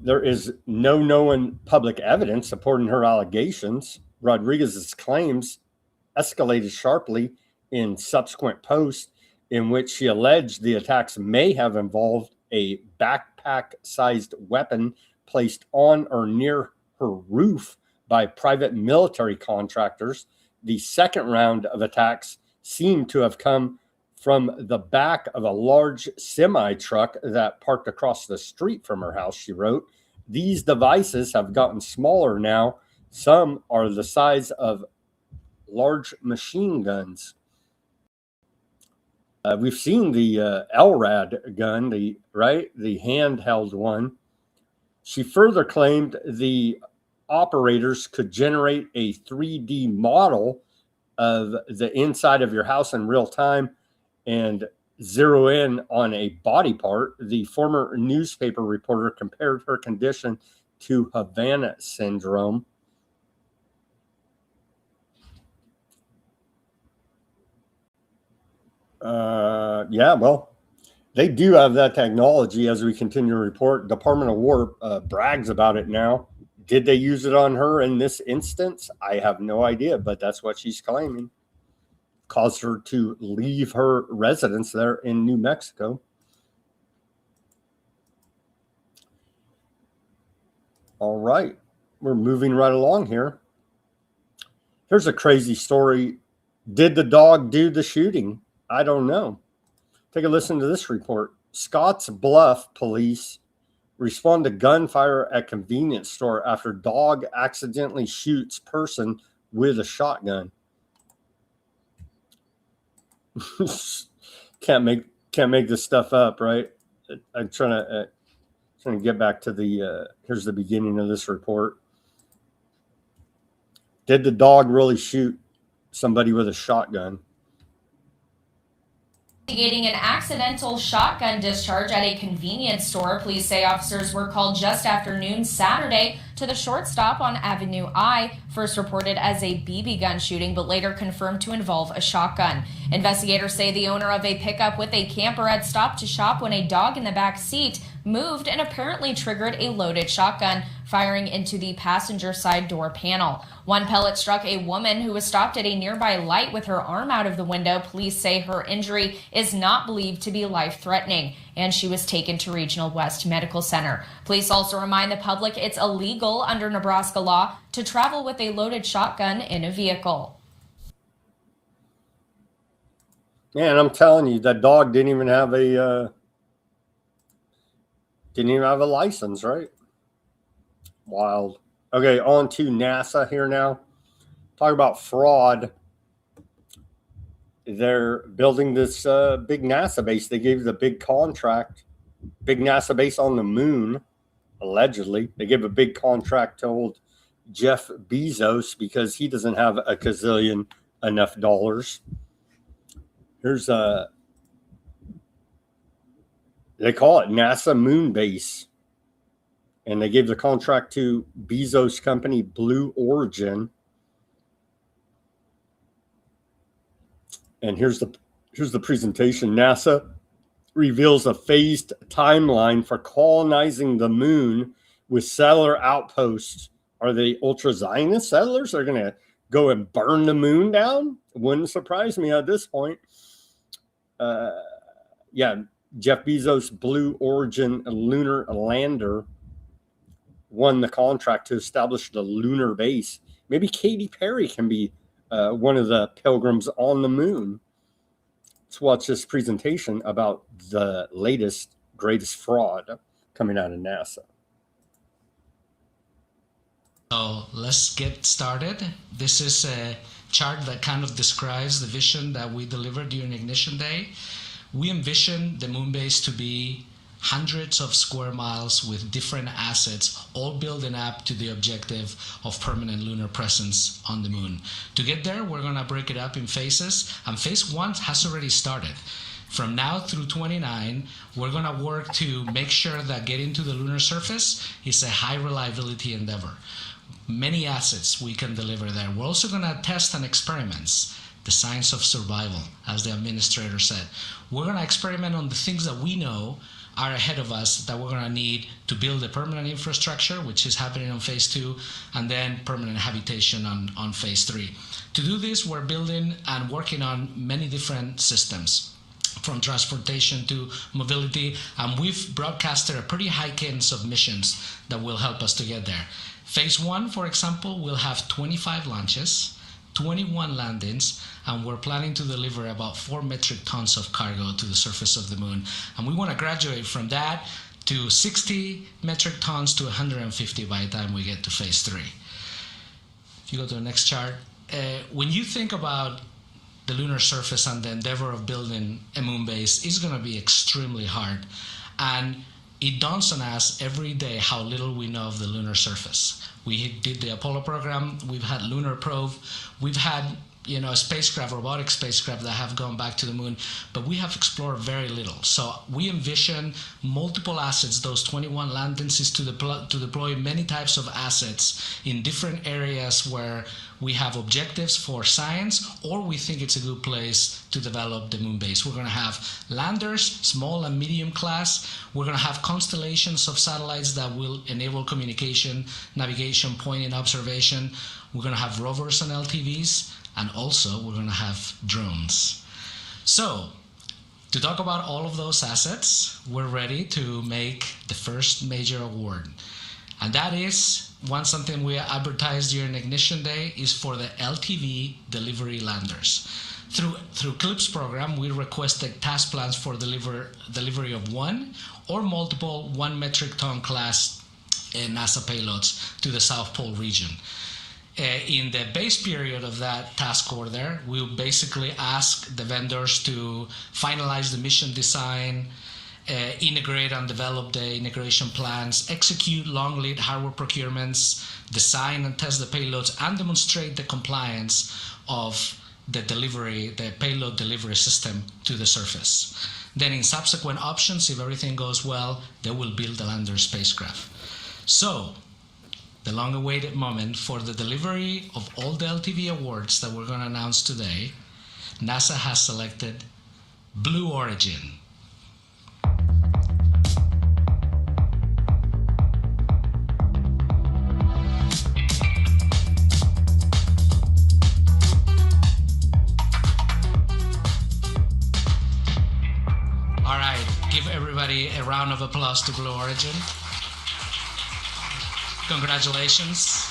There is no known public evidence supporting her allegations. Rodriguez's claims escalated sharply in subsequent posts in which she alleged the attacks may have involved a backpack-sized weapon placed on or near her roof by private military contractors. The second round of attacks seemed to have come from the back of a large semi-truck that parked across the street from her house, she wrote. These devices have gotten smaller now. Some are the size of large machine guns. We've seen the LRAD gun, the handheld one. She further claimed the operators could generate a 3D model of the inside of your house in real time and zero in on a body part. The former newspaper reporter compared her condition to Havana syndrome. Yeah, well, they do have that technology, as we continue to report. Department of War brags about it now. Did they use it on her in this instance? I have no idea, but that's what she's claiming. caused her to leave her residence there in New Mexico. All right, we're moving right along here. Here's a crazy story. Did the dog do the shooting? I don't know. Take a listen to this report. Scotts Bluff police respond to gunfire at convenience store after dog accidentally shoots person with a shotgun. Can't make this stuff up, right? I'm trying to get back to the here's the beginning of this report. Did the dog really shoot somebody with a shotgun? Investigating an accidental shotgun discharge at a convenience store. Police say officers were called just after noon Saturday to the short stop on Avenue I, first reported as a BB gun shooting, but later confirmed to involve a shotgun. Investigators say the owner of a pickup with a camper had stopped to shop when a dog in the back seat moved and apparently triggered a loaded shotgun, firing into the passenger side door panel. One pellet struck a woman who was stopped at a nearby light with her arm out of the window. Police say her injury is not believed to be life-threatening, and she was taken to Regional West Medical Center. Police also remind the public it's illegal under Nebraska law to travel with a loaded shotgun in a vehicle. Man, I'm telling you, that dog didn't even have a license, right? Wild. Okay, on to NASA here now. Talk about fraud. They're building this big NASA base. They gave the big contract, big NASA base on the moon, allegedly. They gave a big contract to old Jeff Bezos because he doesn't have a gazillion enough dollars. Here's they call it NASA Moon Base. And they gave the contract to Bezos' company, Blue Origin. And here's the presentation. NASA reveals a phased timeline for colonizing the moon with settler outposts. Are they ultra-Zionist settlers? They're going to go and burn the moon down? Wouldn't surprise me at this point. Yeah, Jeff Bezos' Blue Origin lunar lander won the contract to establish the lunar base. Maybe Katy Perry can be one of the pilgrims on the moon. Let's watch this presentation about the latest, greatest fraud coming out of NASA. So let's get started. This is a chart that kind of describes the vision that we delivered during Ignition Day. We envision the moon base to be hundreds of square miles with different assets, all building up to the objective of permanent lunar presence on the moon. To get there, we're going to break it up in phases, and phase 1 has already started. From now through 29, we're going to work to make sure that getting to the lunar surface is a high reliability endeavor. Many assets we can deliver there. We're also going to test and experiments. The science of survival, as the administrator said. We're going to experiment on the things that we know are ahead of us that we're going to need to build a permanent infrastructure, which is happening on phase 2, and then permanent habitation on phase 3. To do this, we're building and working on many different systems, from transportation to mobility, and we've broadcasted a pretty high cadence of missions that will help us to get there. Phase 1, for example, will have 25 launches, 21 landings, and we're planning to deliver about 4 metric tons of cargo to the surface of the moon. And we want to graduate from that to 60 metric tons to 150 by the time we get to phase 3. If you go to the next chart, when you think about the lunar surface and the endeavor of building a moon base, it's going to be extremely hard. And it dawns on us every day how little we know of the lunar surface. We did the Apollo program, we've had lunar probe, we've had a spacecraft, robotic spacecraft that have gone back to the moon, but we have explored very little. So we envision multiple assets. Those 21 landings is to deploy many types of assets in different areas where we have objectives for science, or we think it's a good place to develop the moon base. We're going to have landers, small and medium class. We're going to have constellations of satellites that will enable communication, navigation, pointing, observation. We're going to have rovers and LTVs. and also we're going to have drones. So, to talk about all of those assets, we're ready to make the first major award. And that is, something we advertised during Ignition Day, is for the LTV delivery landers. Through CLIPS program, we requested task plans for delivery of one or multiple 1 metric ton class NASA payloads to the South Pole region. In the base period of that task order, we'll basically ask the vendors to finalize the mission design, integrate and develop the integration plans, execute long lead hardware procurements, design and test the payloads, and demonstrate the compliance of the payload delivery system to the surface. Then in subsequent options, if everything goes well, they will build the lander spacecraft. So, the long-awaited moment for the delivery of all the LTV awards that we're going to announce today, NASA has selected Blue Origin. All right, give everybody a round of applause to Blue Origin. Congratulations.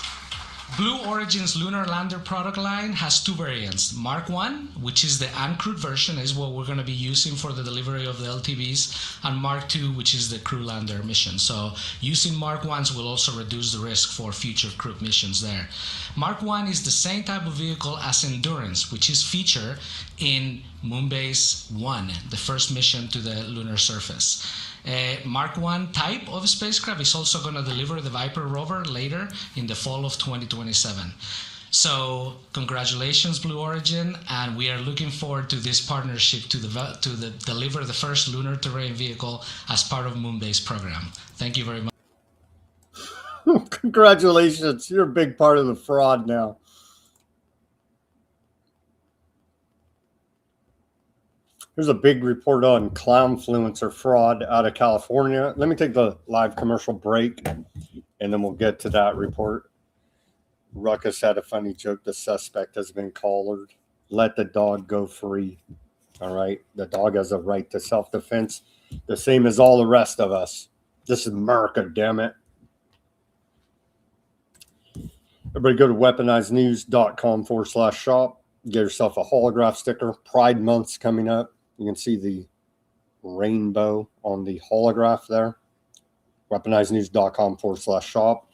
Blue Origin's lunar lander product line has two variants. Mark 1, which is the uncrewed version, is what we're going to be using for the delivery of the LTVs, and Mark 2, which is the crew lander mission. So using Mark 1s will also reduce the risk for future crewed missions there. Mark 1 is the same type of vehicle as Endurance, which is featured in Moonbase 1, the first mission to the lunar surface. Mark 1 type of spacecraft is also going to deliver the Viper rover later in the fall of 2027. So congratulations, Blue Origin, and we are looking forward to this partnership to deliver the first lunar terrain vehicle as part of Moonbase program. Thank you very much. Congratulations. You're a big part of the fraud now. Here's a big report on clownfluencer fraud out of California. Let me take the live commercial break, and then we'll get to that report. Ruckus had a funny joke. The suspect has been collared. Let the dog go free. All right? The dog has a right to self-defense, the same as all the rest of us. This is America, damn it. Everybody go to weaponizednews.com/shop. Get yourself a holograph sticker. Pride Month's coming up. You can see the rainbow on the holograph there. Weaponizednews.com/shop.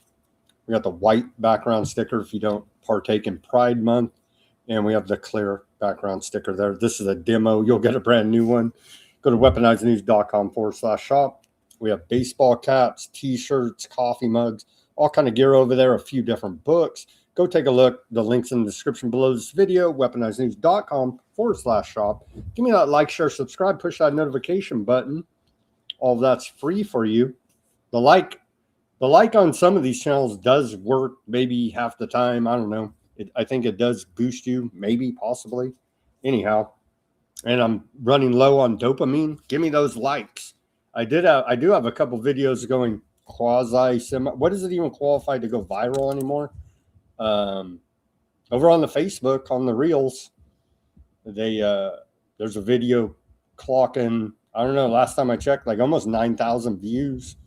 We got the white background sticker if you don't partake in Pride Month. And we have the clear background sticker there. This is a demo. You'll get a brand new one. Go to weaponizednews.com/shop. We have baseball caps, t-shirts, coffee mugs, all kind of gear over there, a few different books. Go take a look. The link's in the description below this video, weaponizednews.com/shop. Give me that like, share, subscribe, push that notification button. All of that's free for you. The like on some of these channels does work maybe half the time. I don't know. I think it does boost you, maybe, possibly. Anyhow, and I'm running low on dopamine. Give me those likes. I do have a couple videos going quasi-semi. What does it even qualify to go viral anymore? Over on the Facebook, on the Reels, there's a video clocking, I don't know, last time I checked, like almost 9,000 views.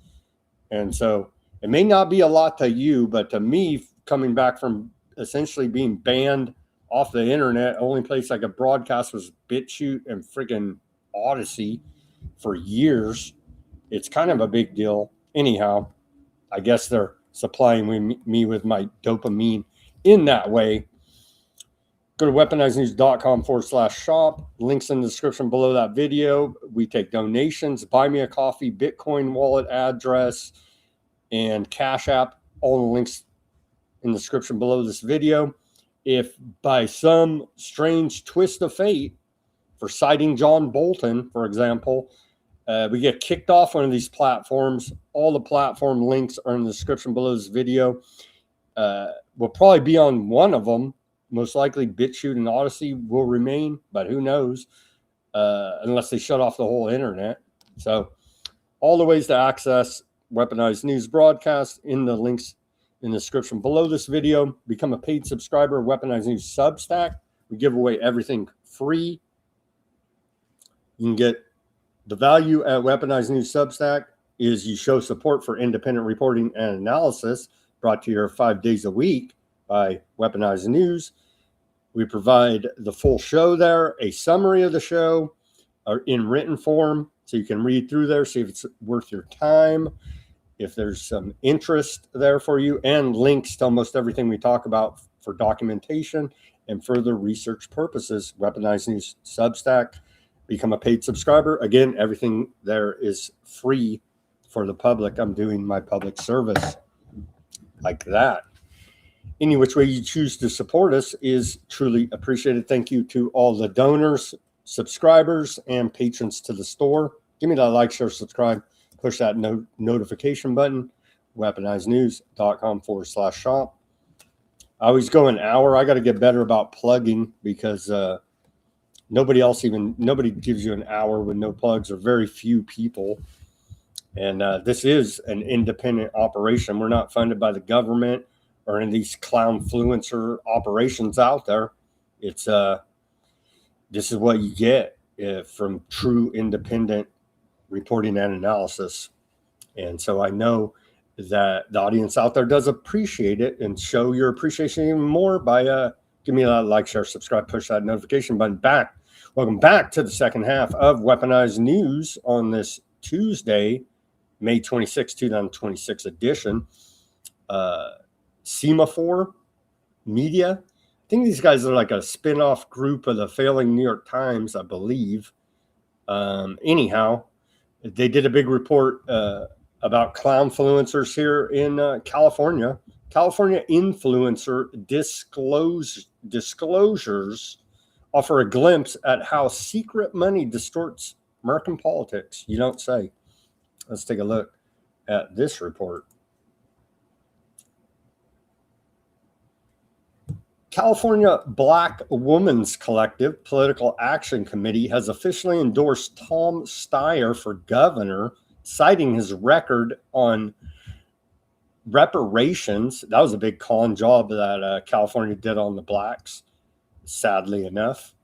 And so it may not be a lot to you, but to me, coming back from essentially being banned off the internet, only place I could broadcast was Bitchute and friggin' Odysee for years. It's kind of a big deal. Anyhow, I guess they're supplying me with my dopamine in that way. Go to weaponizednews.com/shop. Links in the description below that video. We take donations, buy me a coffee, Bitcoin wallet address, and Cash App. All the links in the description below this video. If by some strange twist of fate, for citing John Bolton, for example, we get kicked off one of these platforms, all the platform links are in the description below this video. We'll probably be on one of them. Most likely Bitchute and Odysee will remain, but who knows, unless they shut off the whole internet. So all the ways to access Weaponized News broadcast in the links in the description below this video. Become a paid subscriber, Weaponized News Substack. We give away everything free. You can get the value at Weaponized News Substack is you show support for independent reporting and analysis, brought to you 5 days a week by Weaponized News. We provide the full show there, a summary of the show in written form, so you can read through there, see if it's worth your time, if there's some interest there for you, and links to almost everything we talk about for documentation and further research purposes. Weaponized News Substack. Become a paid subscriber. Again, everything there is free for the public. I'm doing my public service like that. Any which way you choose to support us is truly appreciated. Thank you to all the donors, subscribers, and patrons to the store. Give me that like, share, subscribe. Push that notification button. weaponizednews.com/shop. I always go an hour. I got to get better about plugging because nobody gives you an hour with no plugs, or very few people. And this is an independent operation. We're not funded by the government or any of these clownfluencer operations out there. It's this is what you get from true independent reporting and analysis. And so I know that the audience out there does appreciate it, and show your appreciation even more by give me a like, share, subscribe, push that notification button back. Welcome back to the second half of Weaponized News on this Tuesday, May 26, 2026 edition. Semaphore Media. I think these guys are like a spin-off group of the failing New York Times, I believe. Anyhow, they did a big report about clownfluencers here in California. California influencer disclosures offer a glimpse at how secret money distorts American politics. You don't say. Let's take a look at this report. California Black Women's Collective Political Action Committee has officially endorsed Tom Steyer for governor, citing his record on reparations. That was a big con job that California did on the blacks, sadly enough.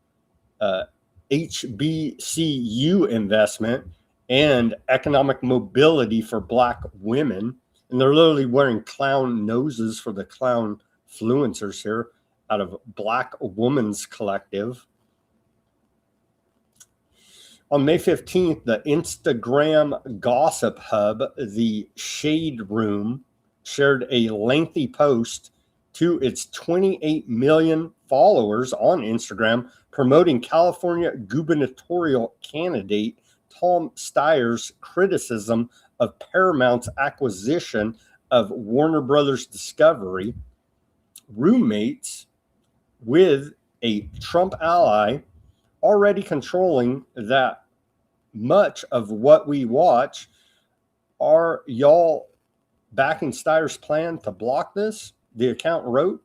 HBCU investment and economic mobility for black women. And they're literally wearing clown noses for the clown fluencers here out of Black Women's Collective. On May 15th, the Instagram gossip hub, the Shade Room, shared a lengthy post to its 28 million followers on Instagram promoting California gubernatorial candidate Tom Steyer's criticism of Paramount's acquisition of Warner Brothers Discovery. Roommates with a Trump ally already controlling that much of what we watch. Are y'all backing Steyer's plan to block this? The account wrote.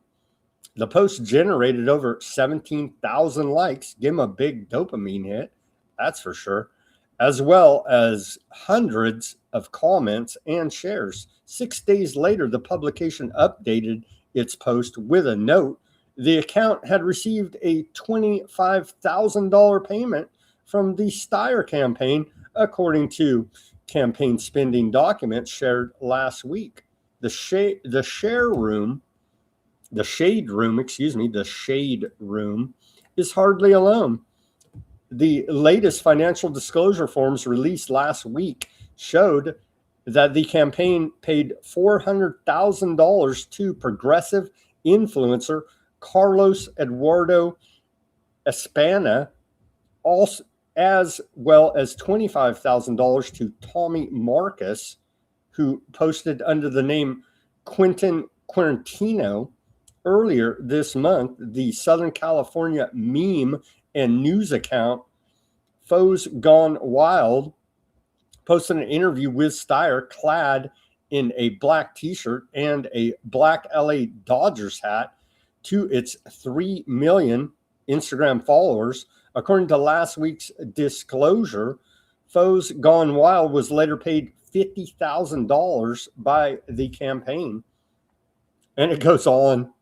The post generated over 17,000 likes. Give him a big dopamine hit, that's for sure, as well as hundreds of comments and shares. 6 days later, the publication updated its post with a note. The account had received a $25,000 payment from the Steyer campaign, according to campaign spending documents shared last week. The Shade Room is hardly alone. The latest financial disclosure forms released last week showed that the campaign paid $400,000 to progressive influencer Carlos Eduardo Espana, also, as well as $25,000 to Tommy Marcus, who posted under the name Quentin Quintino. Earlier this month, the Southern California meme and news account Foes Gone Wild posted an interview with Steyer clad in a black t-shirt and a black LA Dodgers hat to its 3 million Instagram followers. According to last week's disclosure, Foes Gone Wild was later paid $50,000 by the campaign. And it goes on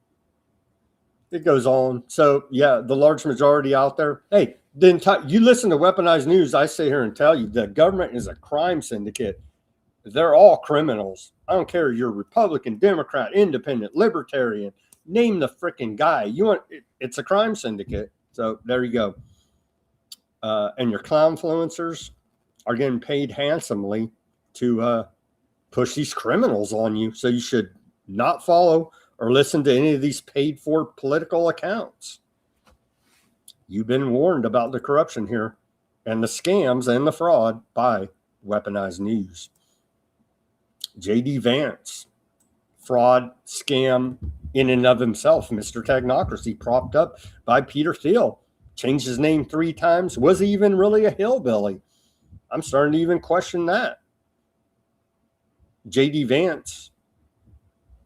it goes on. So, yeah, the large majority out there. Hey, then you listen to Weaponized News. I sit here and tell you the government is a crime syndicate. They're all criminals. I don't care. You're Republican, Democrat, Independent, Libertarian. Name the freaking guy. It's a crime syndicate. So there you go. And your clownfluencers are getting paid handsomely to push these criminals on you. So you should not follow or listen to any of these paid for political accounts. You've been warned about the corruption here and the scams and the fraud by Weaponized News. J.D. Vance, fraud, scam in and of himself, Mr. Technocracy, propped up by Peter Thiel. Changed his name 3 times. Was he even really a hillbilly? I'm starting to even question that. J.D. Vance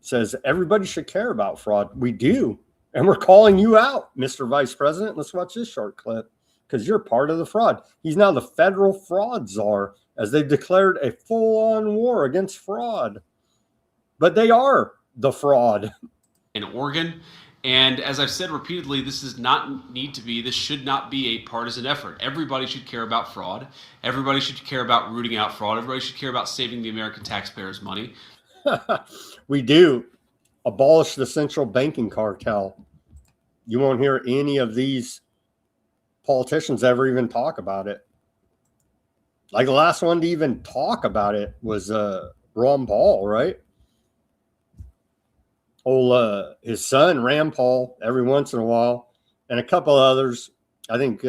says everybody should care about fraud. We do. And we're calling you out, Mr. Vice President. Let's watch this short clip because you're part of the fraud. He's now the federal fraud czar as they've declared a full-on war against fraud. But they are the fraud. In Oregon. And as I've said repeatedly, this should not be a partisan effort. Everybody should care about fraud. Everybody should care about rooting out fraud. Everybody should care about saving the American taxpayers' money. We do. Abolish the central banking cartel. You won't hear any of these politicians ever even talk about it. Like the last one to even talk about it was Ron Paul, right? His son, Rand Paul, every once in a while, and a couple others. I think,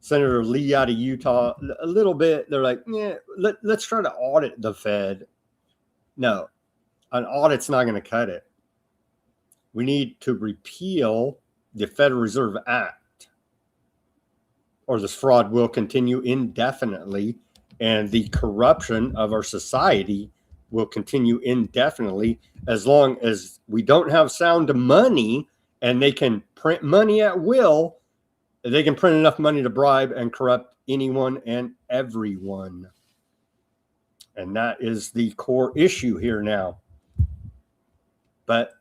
Senator Lee out of Utah, a little bit. They're like, yeah, let's try to audit the Fed. No, an audit's not going to cut it. We need to repeal the Federal Reserve Act, or this fraud will continue indefinitely, and the corruption of our society will continue indefinitely as long as we don't have sound money and they can print money at will. They can print enough money to bribe and corrupt anyone and everyone. And that is the core issue here now. But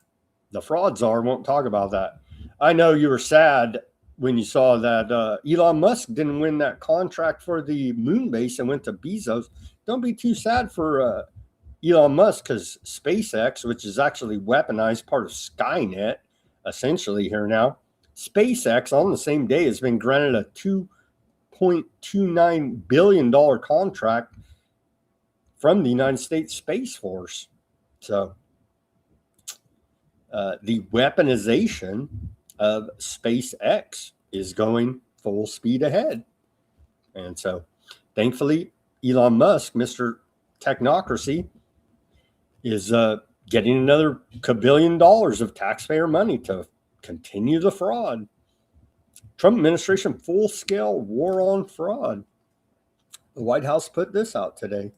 the fraud czar won't talk about that. I know you were sad when you saw that Elon Musk didn't win that contract for the moon base and went to Bezos. Don't be too sad for Elon Musk, because SpaceX, which is actually weaponized, part of Skynet, essentially here now, SpaceX on the same day has been granted a $2.29 billion contract from the United States Space Force. So the weaponization of SpaceX is going full speed ahead. And so thankfully, Elon Musk, Mr. Technocracy, is getting another $1 billion of taxpayer money to continue the fraud. Trump administration full-scale war on fraud. The White House put this out today.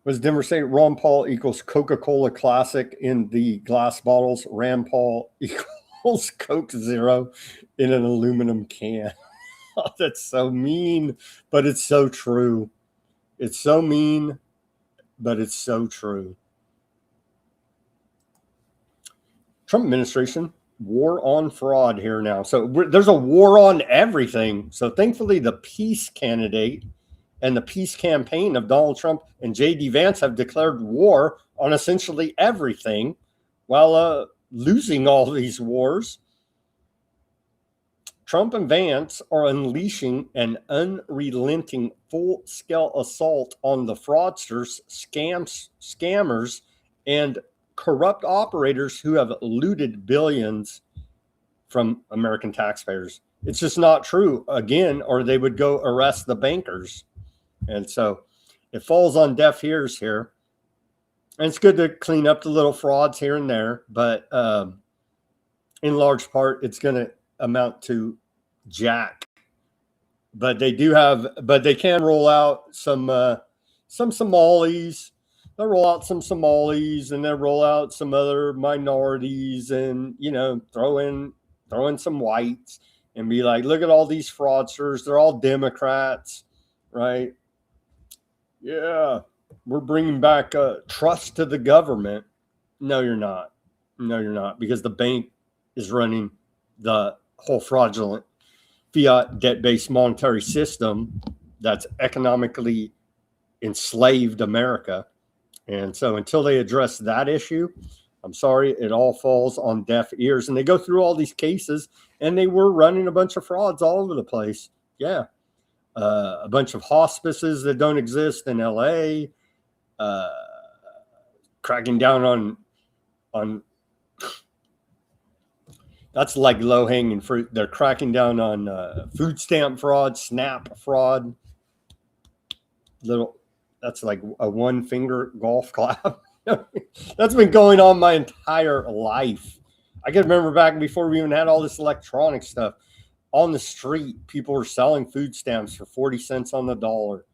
What does Denver say? Ron Paul equals Coca-Cola Classic in the glass bottles. Rand Paul equals Coke Zero in an aluminum can. Oh, that's so mean, but it's so true. It's so mean, but it's so true. Trump administration, war on fraud here now. So there's a war on everything. So thankfully, the peace candidate and the peace campaign of Donald Trump and J.D. Vance have declared war on essentially everything while losing all these wars. Trump and Vance are unleashing an unrelenting full-scale assault on the fraudsters, scammers, and corrupt operators who have looted billions from American taxpayers. It's just not true, again, or they would go arrest the bankers. And so it falls on deaf ears here. And it's good to clean up the little frauds here and there, but in large part, it's going to amount to jack. But they can roll out some Somalis. They'll roll out some Somalis, and they'll roll out some other minorities, and throw in some whites and be like, look at all these fraudsters. They're all Democrats, right? Yeah. we're bringing back trust to the government. No, you're not. No, you're not, because the bank is running the whole fraudulent fiat debt-based monetary system that's economically enslaved America. And so until they address that issue, I'm sorry, it all falls on deaf ears. And they go through all these cases, and they were running a bunch of frauds all over the place. Yeah. A bunch of hospices that don't exist in LA, cracking down on that's like low-hanging fruit. They're cracking down on food stamp fraud, SNAP fraud. That's like a one-finger golf clap. That's been going on my entire life. I can remember back before we even had all this electronic stuff. On the street, people were selling food stamps for 40 cents on the dollar.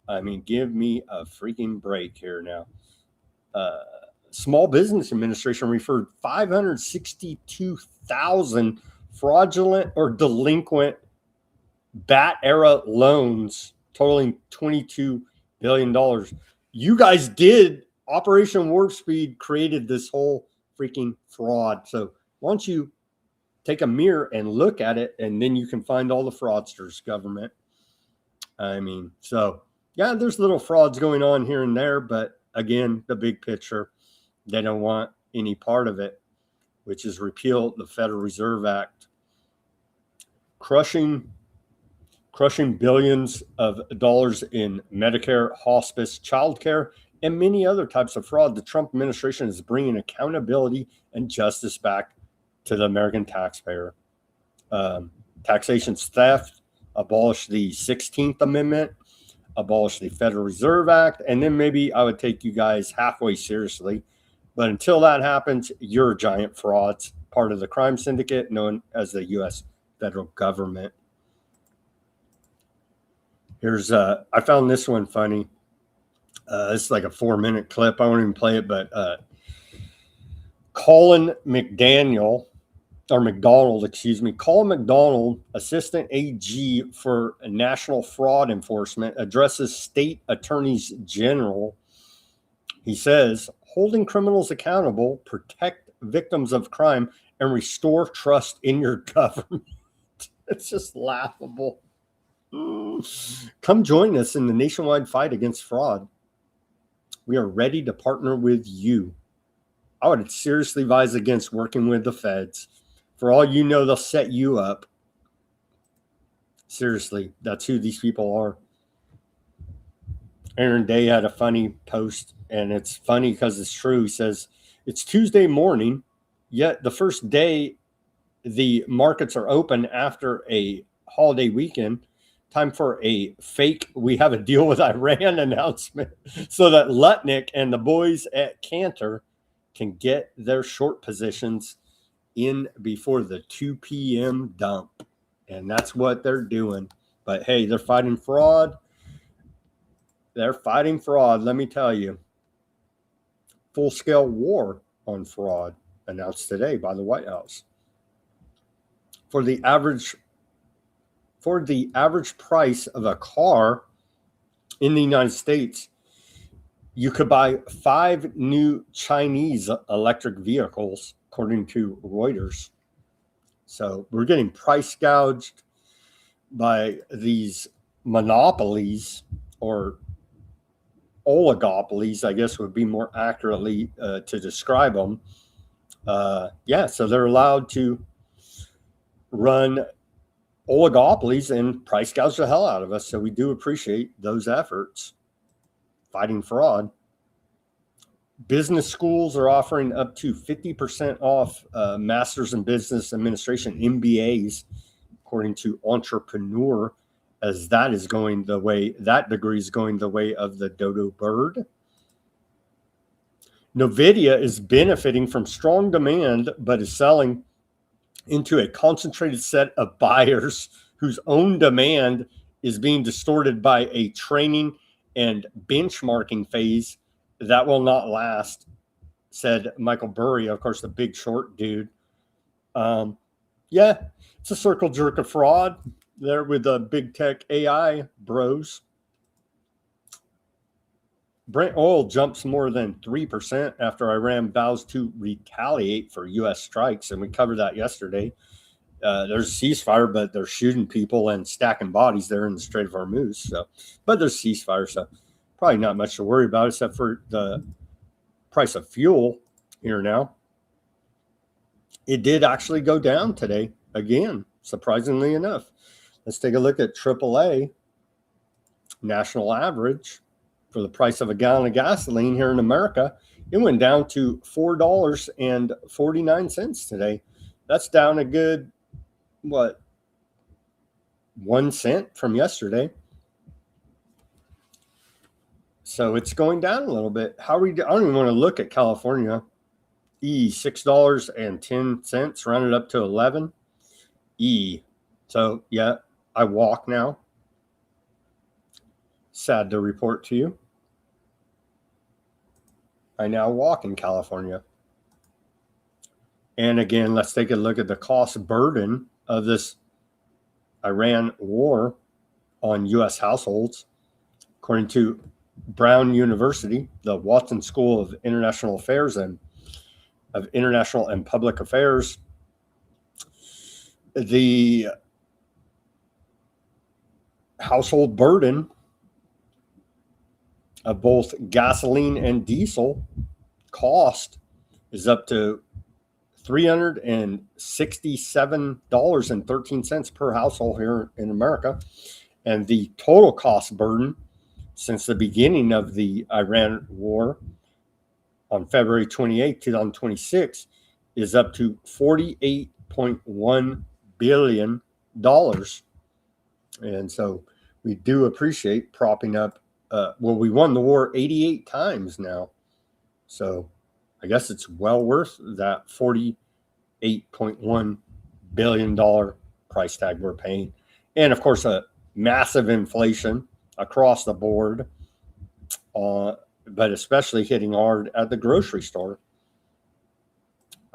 I mean, give me a freaking break here now. Small Business Administration referred 562,000 fraudulent or delinquent BAT era loans totaling $22 billion. You guys did. Operation Warp Speed created this whole freaking fraud. So why don't you take a mirror and look at it, and then you can find all the fraudsters, government. I mean, so yeah, there's little frauds going on here and there, but again, the big picture, they don't want any part of it, which is repeal the Federal Reserve Act, crushing billions of dollars in Medicare, hospice, childcare, and many other types of fraud. The Trump administration is bringing accountability and justice back to the American taxpayer. Taxation's theft, abolish the 16th Amendment, abolish the Federal Reserve Act, and then maybe I would take you guys halfway seriously. But until that happens, you're giant frauds, part of the crime syndicate known as the U.S. federal government. Here's, I found this one funny. It's like a 4-minute clip. I won't even play it, but Colin McDonald, Assistant AG for National Fraud Enforcement, addresses state attorneys general. He says, holding criminals accountable, protect victims of crime, and restore trust in your government. It's just laughable. Come join us in the nationwide fight against fraud. We are ready to partner with you. I would seriously advise against working with the feds. For all you know, they'll set you up. Seriously, that's who these people are. Aaron Day had a funny post, and it's funny because it's true. He says, it's Tuesday morning, yet the first day the markets are open after a holiday weekend. Time for a fake "we have a deal with Iran" announcement so that Lutnick and the boys at Cantor can get their short positions in before the 2 p.m. dump. And that's what they're doing. But hey, they're fighting fraud. They're fighting fraud, let me tell you. Full-scale war on fraud announced today by the White House. For the average price of a car in the United States, you could buy 5 new Chinese electric vehicles, according to Reuters. So we're getting price gouged by these monopolies, or oligopolies, I guess would be more accurately to describe them. So they're allowed to run oligopolies and price gouge the hell out of us. So we do appreciate those efforts fighting fraud. Business schools are offering up to 50% off Masters in Business Administration, MBAs, according to Entrepreneur, as that degree is going the way of the dodo bird. NVIDIA is benefiting from strong demand, but is selling into a concentrated set of buyers whose own demand is being distorted by a training and benchmarking phase that will not last, said Michael Burry, of course, the Big Short dude. It's a circle jerk of fraud there with the big tech AI bros. Brent oil jumps more than 3% after Iran vows to retaliate for U.S. strikes, and we covered that yesterday. There's a ceasefire, but they're shooting people and stacking bodies there in the Strait of Hormuz. So, but there's a ceasefire, so probably not much to worry about except for the price of fuel here now. It did actually go down today again, surprisingly enough. Let's take a look at AAA national average for the price of a gallon of gasoline here in America. It went down to $4.49 today. That's down a good, 1 cent from yesterday. So it's going down a little bit. I don't even want to look at California. $6.10, rounded up to 11. So yeah, I walk now. Sad to report to you. I now walk in California. And again, let's take a look at the cost burden of this Iran war on U.S. households. According to Brown University, the Watson School of International Affairs and Public Affairs, the household burden of both gasoline and diesel cost is up to $367.13 per household here in America. And the total cost burden since the beginning of the Iran war on February 28, 2026, is up to $48.1 billion. And so we do appreciate propping up. We won the war 88 times now. So I guess it's well worth that $48.1 billion price tag we're paying. And of course, a massive inflation across the board, but especially hitting hard at the grocery store.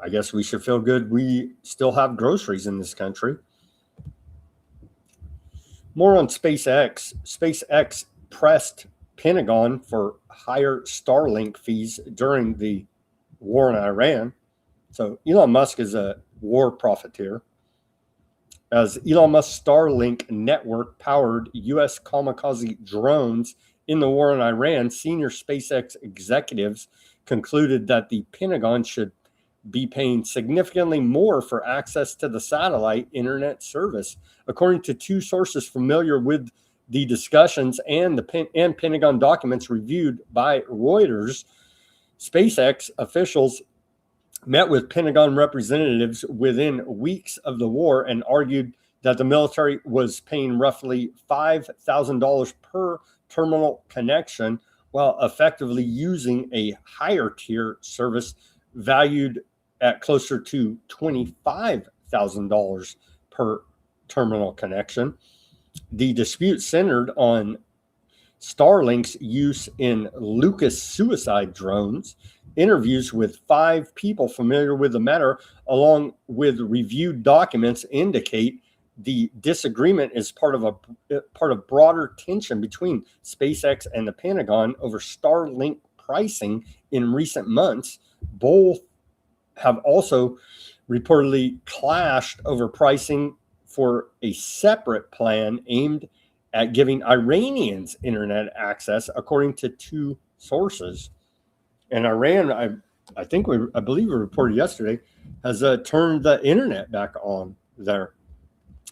I guess we should feel good we still have groceries in this country. More on SpaceX. SpaceX pressed Pentagon for higher Starlink fees during the war in Iran. So Elon Musk is a war profiteer. As Elon Musk's Starlink network powered U.S. kamikaze drones in the war in Iran, senior SpaceX executives concluded that the Pentagon should be paying significantly more for access to the satellite internet service. According to two sources familiar with the discussions and Pentagon documents reviewed by Reuters, SpaceX officials met with Pentagon representatives within weeks of the war and argued that the military was paying roughly $5,000 per terminal connection while effectively using a higher tier service valued at closer to $25,000 per terminal connection. The dispute centered on Starlink's use in Lucas suicide drones. Interviews with 5 people familiar with the matter, along with reviewed documents, indicate the disagreement is part of broader tension between SpaceX and the Pentagon over Starlink pricing in recent months. Both have also reportedly clashed over pricing for a separate plan aimed at giving Iranians internet access, according to two sources. And Iran, I believe we reported yesterday, has turned the internet back on there.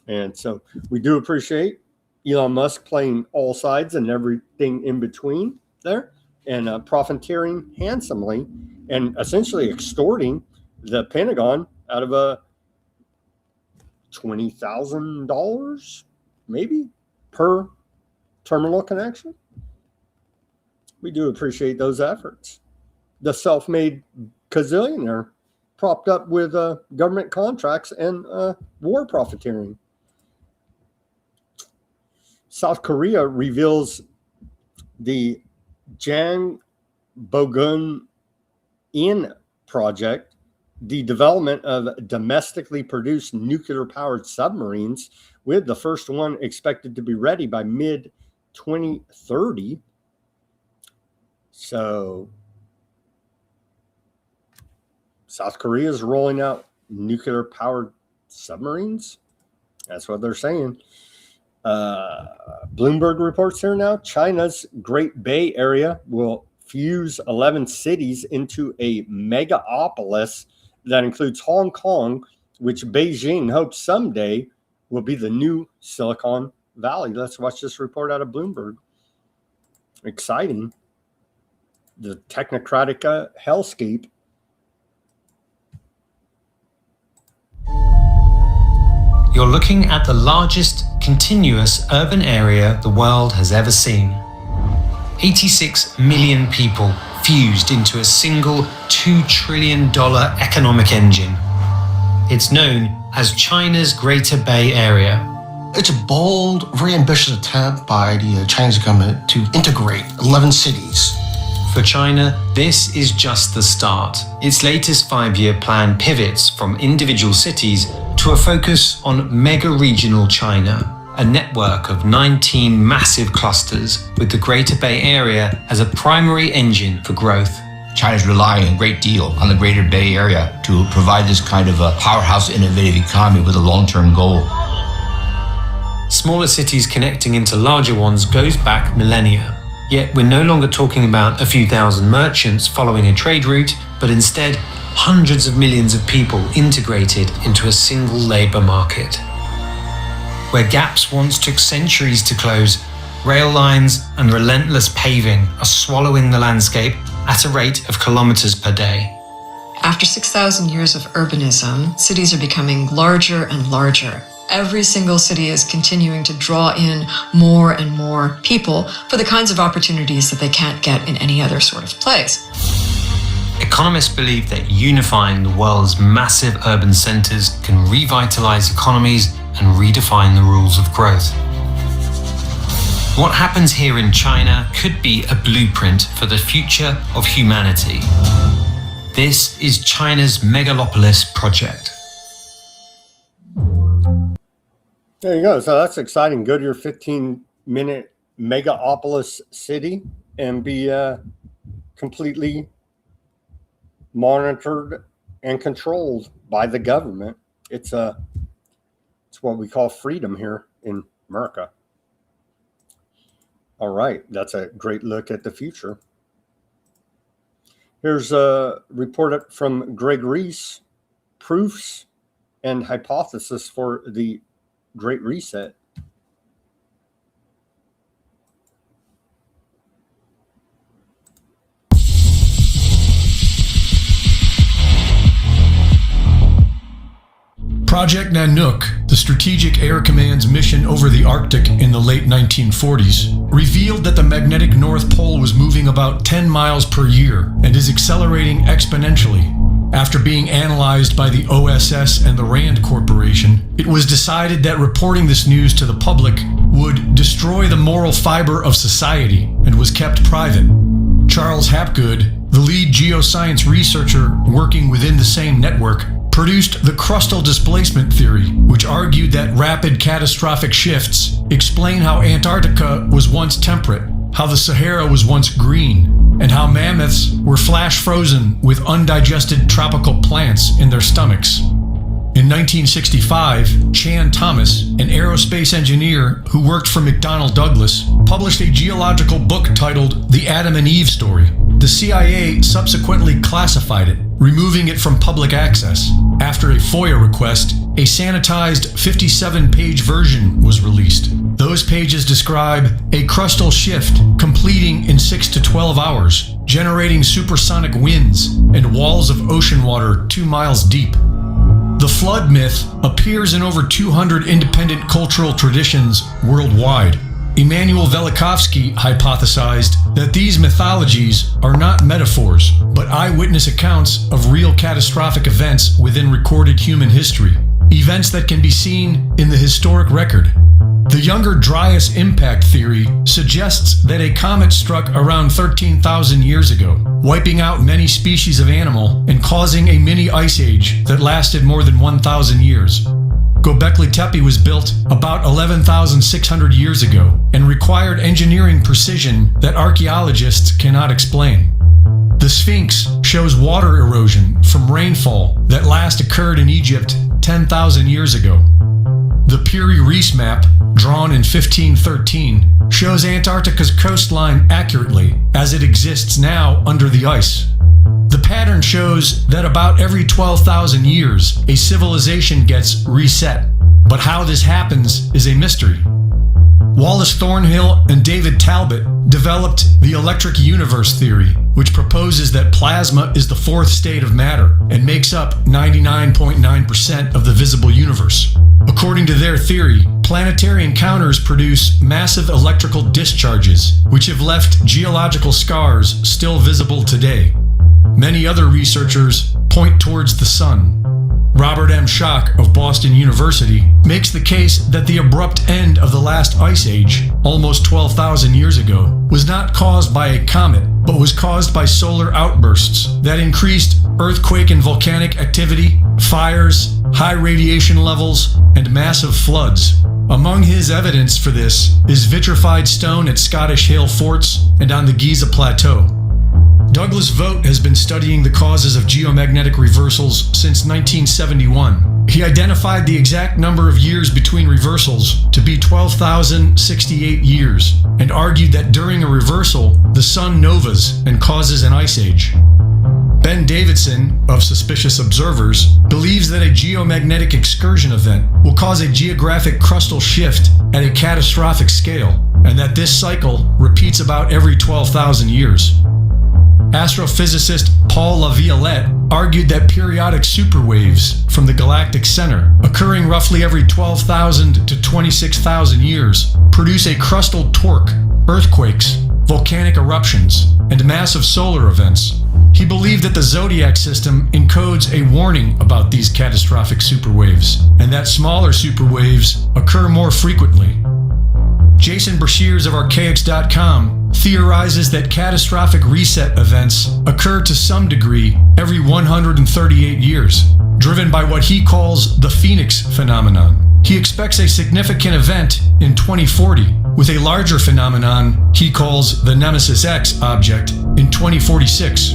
And so we do appreciate Elon Musk playing all sides and everything in between there and profiteering handsomely and essentially extorting the Pentagon out of $20,000 maybe per terminal connection. We do appreciate those efforts. The self-made gazillionaire propped up with government contracts and war profiteering. South Korea reveals the Jangbogun-in project, the development of domestically produced nuclear-powered submarines, with the first one expected to be ready by mid-2030. So South Korea is rolling out nuclear-powered submarines. That's what they're saying. Bloomberg reports here now, China's Great Bay Area will fuse 11 cities into a megapolis that includes Hong Kong, which Beijing hopes someday will be the new Silicon Valley. Let's watch this report out of Bloomberg. Exciting. The technocratic hellscape. You're looking at the largest continuous urban area the world has ever seen. 86 million people fused into a single $2 trillion economic engine. It's known as China's Greater Bay Area. It's a bold, very ambitious attempt by the Chinese government to integrate 11 cities. For China, this is just the start. Its latest 5-year plan pivots from individual cities to a focus on mega-regional China, a network of 19 massive clusters with the Greater Bay Area as a primary engine for growth. China's relying a great deal on the Greater Bay Area to provide this kind of a powerhouse innovative economy with a long-term goal. Smaller cities connecting into larger ones goes back millennia. Yet we're no longer talking about a few thousand merchants following a trade route, but instead hundreds of millions of people integrated into a single labor market. Where gaps once took centuries to close, rail lines and relentless paving are swallowing the landscape at a rate of kilometers per day. After 6,000 years of urbanism, cities are becoming larger and larger. Every single city is continuing to draw in more and more people for the kinds of opportunities that they can't get in any other sort of place. Economists believe that unifying the world's massive urban centers can revitalize economies and redefine the rules of growth. What happens here in China could be a blueprint for the future of humanity. This is China's Megalopolis project. There you go. So that's exciting. Go to your 15-minute megapolis city and be completely monitored and controlled by the government. It's what we call freedom here in America. All right. That's a great look at the future. Here's a report from Greg Reese, proofs and hypothesis for the Great Reset. Project Nanook, the Strategic Air Command's mission over the Arctic in the late 1940s, revealed that the magnetic North Pole was moving about 10 miles per year and is accelerating exponentially. After being analyzed by the OSS and the RAND Corporation, it was decided that reporting this news to the public would destroy the moral fiber of society and was kept private. Charles Hapgood, the lead geoscience researcher working within the same network, produced the crustal displacement theory, which argued that rapid catastrophic shifts explain how Antarctica was once temperate, how the Sahara was once green, and how mammoths were flash frozen with undigested tropical plants in their stomachs. In 1965, Chan Thomas, an aerospace engineer who worked for McDonnell Douglas, published a geological book titled The Adam and Eve Story. The CIA subsequently classified it, removing it from public access. After a FOIA request, a sanitized 57-page version was released. Those pages describe a crustal shift completing in 6 to 12 hours, generating supersonic winds and walls of ocean water 2 miles deep. The flood myth appears in over 200 independent cultural traditions worldwide. Immanuel Velikovsky hypothesized that these mythologies are not metaphors, but eyewitness accounts of real catastrophic events within recorded human history, events that can be seen in the historic record. The Younger Dryas impact theory suggests that a comet struck around 13,000 years ago, wiping out many species of animal and causing a mini ice age that lasted more than 1,000 years. Göbekli Tepe was built about 11,600 years ago and required engineering precision that archaeologists cannot explain. The Sphinx shows water erosion from rainfall that last occurred in Egypt 10,000 years ago. The Piri-Reis map, drawn in 1513, shows Antarctica's coastline accurately as it exists now under the ice. The pattern shows that about every 12,000 years, a civilization gets reset. But how this happens is a mystery. Wallace Thornhill and David Talbot developed the electric universe theory, which proposes that plasma is the fourth state of matter and makes up 99.9% of the visible universe. According to their theory, planetary encounters produce massive electrical discharges, which have left geological scars still visible today. Many other researchers point towards the sun. Robert M. Schoch of Boston University makes the case that the abrupt end of the last ice age, almost 12,000 years ago, was not caused by a comet, but was caused by solar outbursts that increased earthquake and volcanic activity, fires, high radiation levels, and massive floods. Among his evidence for this is vitrified stone at Scottish Hill forts and on the Giza Plateau. Douglas Vogt has been studying the causes of geomagnetic reversals since 1971. He identified the exact number of years between reversals to be 12,068 years and argued that during a reversal, the sun novas and causes an ice age. Ben Davidson, of Suspicious Observers, believes that a geomagnetic excursion event will cause a geographic crustal shift at a catastrophic scale, and that this cycle repeats about every 12,000 years. Astrophysicist Paul Laviolette argued that periodic superwaves from the galactic center, occurring roughly every 12,000 to 26,000 years, produce a crustal torque, earthquakes, volcanic eruptions, and massive solar events. He believed that the zodiac system encodes a warning about these catastrophic superwaves, and that smaller superwaves occur more frequently. Jason Brashears of Archaics.com theorizes that catastrophic reset events occur to some degree every 138 years, driven by what he calls the Phoenix phenomenon. He expects a significant event in 2040, with a larger phenomenon he calls the Nemesis X object in 2046.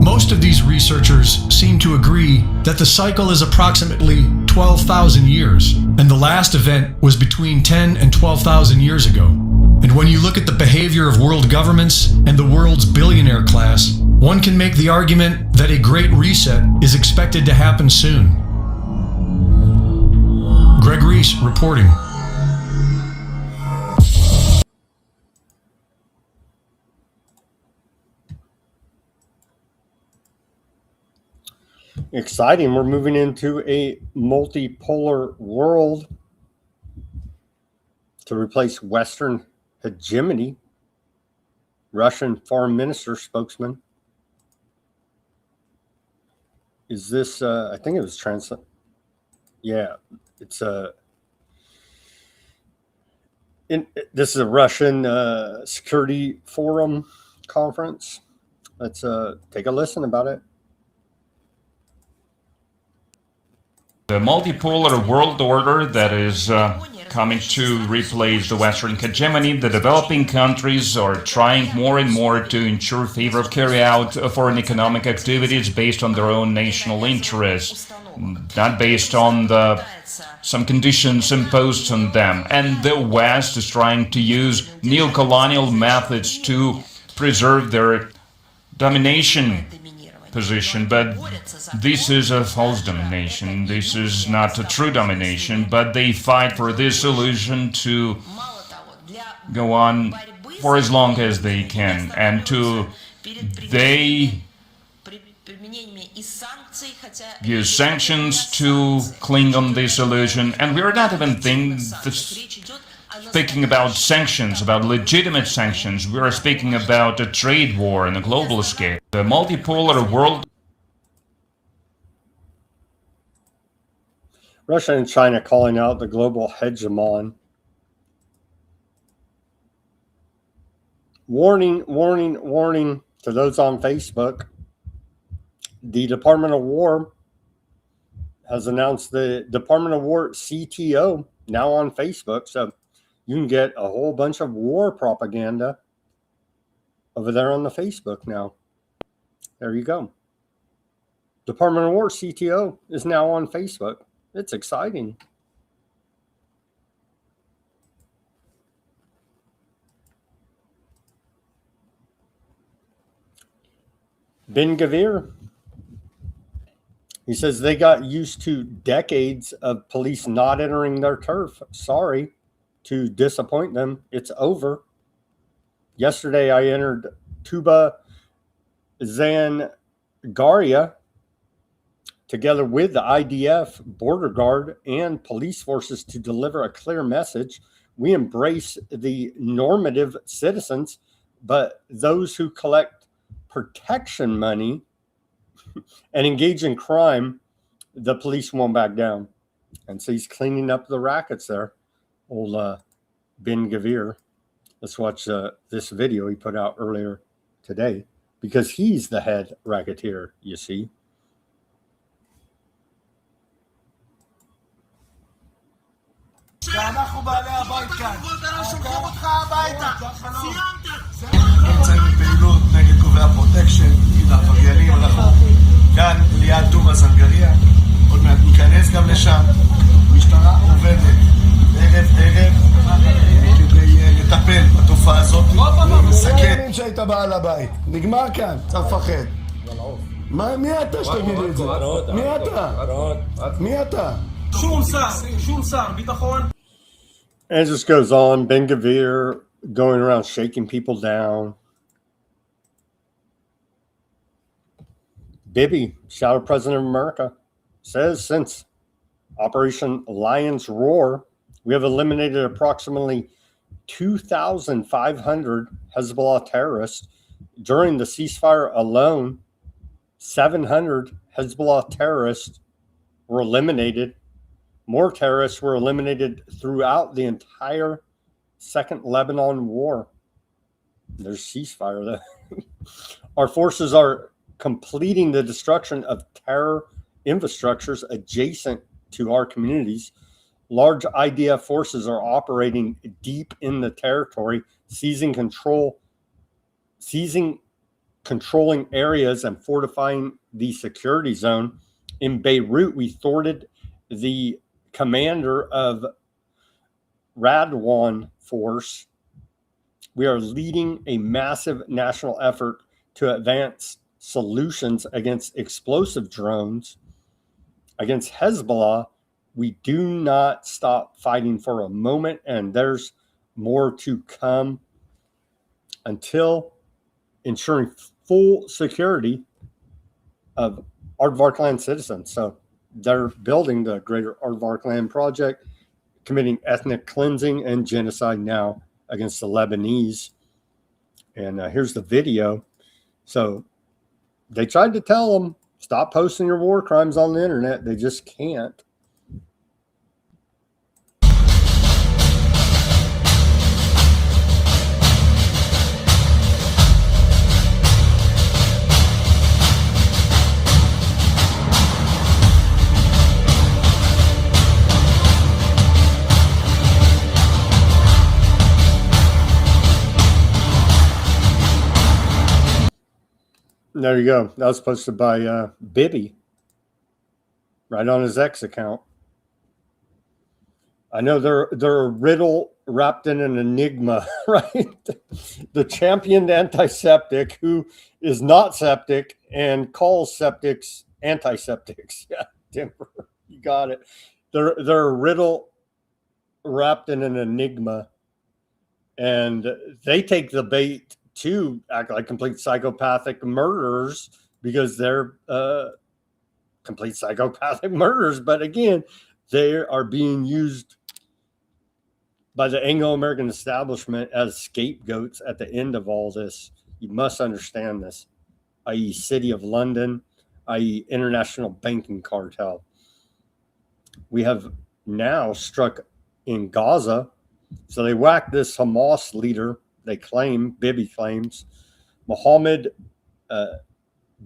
Most of these researchers seem to agree that the cycle is approximately 12,000 years, and the last event was between 10 and 12,000 years ago. And when you look at the behavior of world governments and the world's billionaire class, one can make the argument that a great reset is expected to happen soon. Greg Reese reporting. Exciting. We're moving into a multipolar world to replace Western hegemony. Russian foreign minister spokesman. Is this, I think it was translate. Yeah, it's this is a Russian Security Forum conference. Let's take a listen about it. The multipolar world order that is coming to replace the Western hegemony, the developing countries are trying more and more to ensure favor carry out foreign economic activities based on their own national interests, not based on some conditions imposed on them. And the West is trying to use neo-colonial methods to preserve their domination position, but this is a false domination. This is not a true domination, but they fight for this illusion to go on for as long as they can, and they use sanctions to cling on this illusion. And we are not even speaking about sanctions, about legitimate sanctions. We are speaking about a trade war on a global scale. The multipolar world. Russia and China calling out the global hegemon. Warning, warning, warning to those on Facebook. The Department of War has announced the Department of War CTO now on Facebook. So you can get a whole bunch of war propaganda over there on the Facebook now. There you go. Department of War CTO is now on Facebook. It's exciting. Ben Gavir, he says they got used to decades of police not entering their turf. Sorry to disappoint them. It's over. Yesterday, I entered Tuba Zangaria together with the IDF, Border Guard, and police forces to deliver a clear message. We embrace the normative citizens, but those who collect protection money and engage in crime, the police won't back down. And so he's cleaning up the rackets there, old Ben Gavir. Let's watch this video he put out earlier today, because he's the head racketeer, you see. ואנחנו בעלי הבית כאן. שולחים אותך הביתה. נמצאים בפעילות נגד קובעי הפרוטקשן, העבריינים. אנחנו כאן ליד טובה זנגריה. עוד מעט ניכנס גם לשם. משטרה עובדת ערב כדי לטפל בתופעה הזאת. מסכן שהיית בעל הבית. נגמר כאן, צריך לפחד. מי אתה שתגיד לי את זה? מי אתה? מי אתה? שום שר, ביטחון. And it just goes on. Ben Gavir going around shaking people down. Bibi, shadow president of America, says since Operation Lion's Roar, we have eliminated approximately 2,500 Hezbollah terrorists. During the ceasefire alone, 700 Hezbollah terrorists were eliminated. More terrorists were eliminated throughout the entire Second Lebanon War. There's ceasefire there. Our forces are completing the destruction of terror infrastructures adjacent to our communities. Large IDF forces are operating deep in the territory, controlling areas and fortifying the security zone. In Beirut, we thwarted the commander of Radwan force. We are leading a massive national effort to advance solutions against explosive drones. Against Hezbollah, we do not stop fighting for a moment, and there's more to come until ensuring full security of Aardvark land citizens. So they're building the Greater Aardvark Land Project, committing ethnic cleansing and genocide now against the Lebanese. And here's the video. So they tried to tell them, stop posting your war crimes on the internet. They just can't. There you go. That was posted by Bibi, right on his X account. I know they're a riddle wrapped in an enigma, right? The championed antiseptic who is not septic and calls septics antiseptics. Yeah, Denver, you got it. They're a riddle wrapped in an enigma, and they take the bait to act like complete psychopathic murderers because they're complete psychopathic murderers. But again, they are being used by the Anglo-American establishment as scapegoats at the end of all this. You must understand this, i.e. City of London, i.e. international banking cartel. We have now struck in Gaza. So they whacked this Hamas leader. They claim, Bibi claims, Mohammed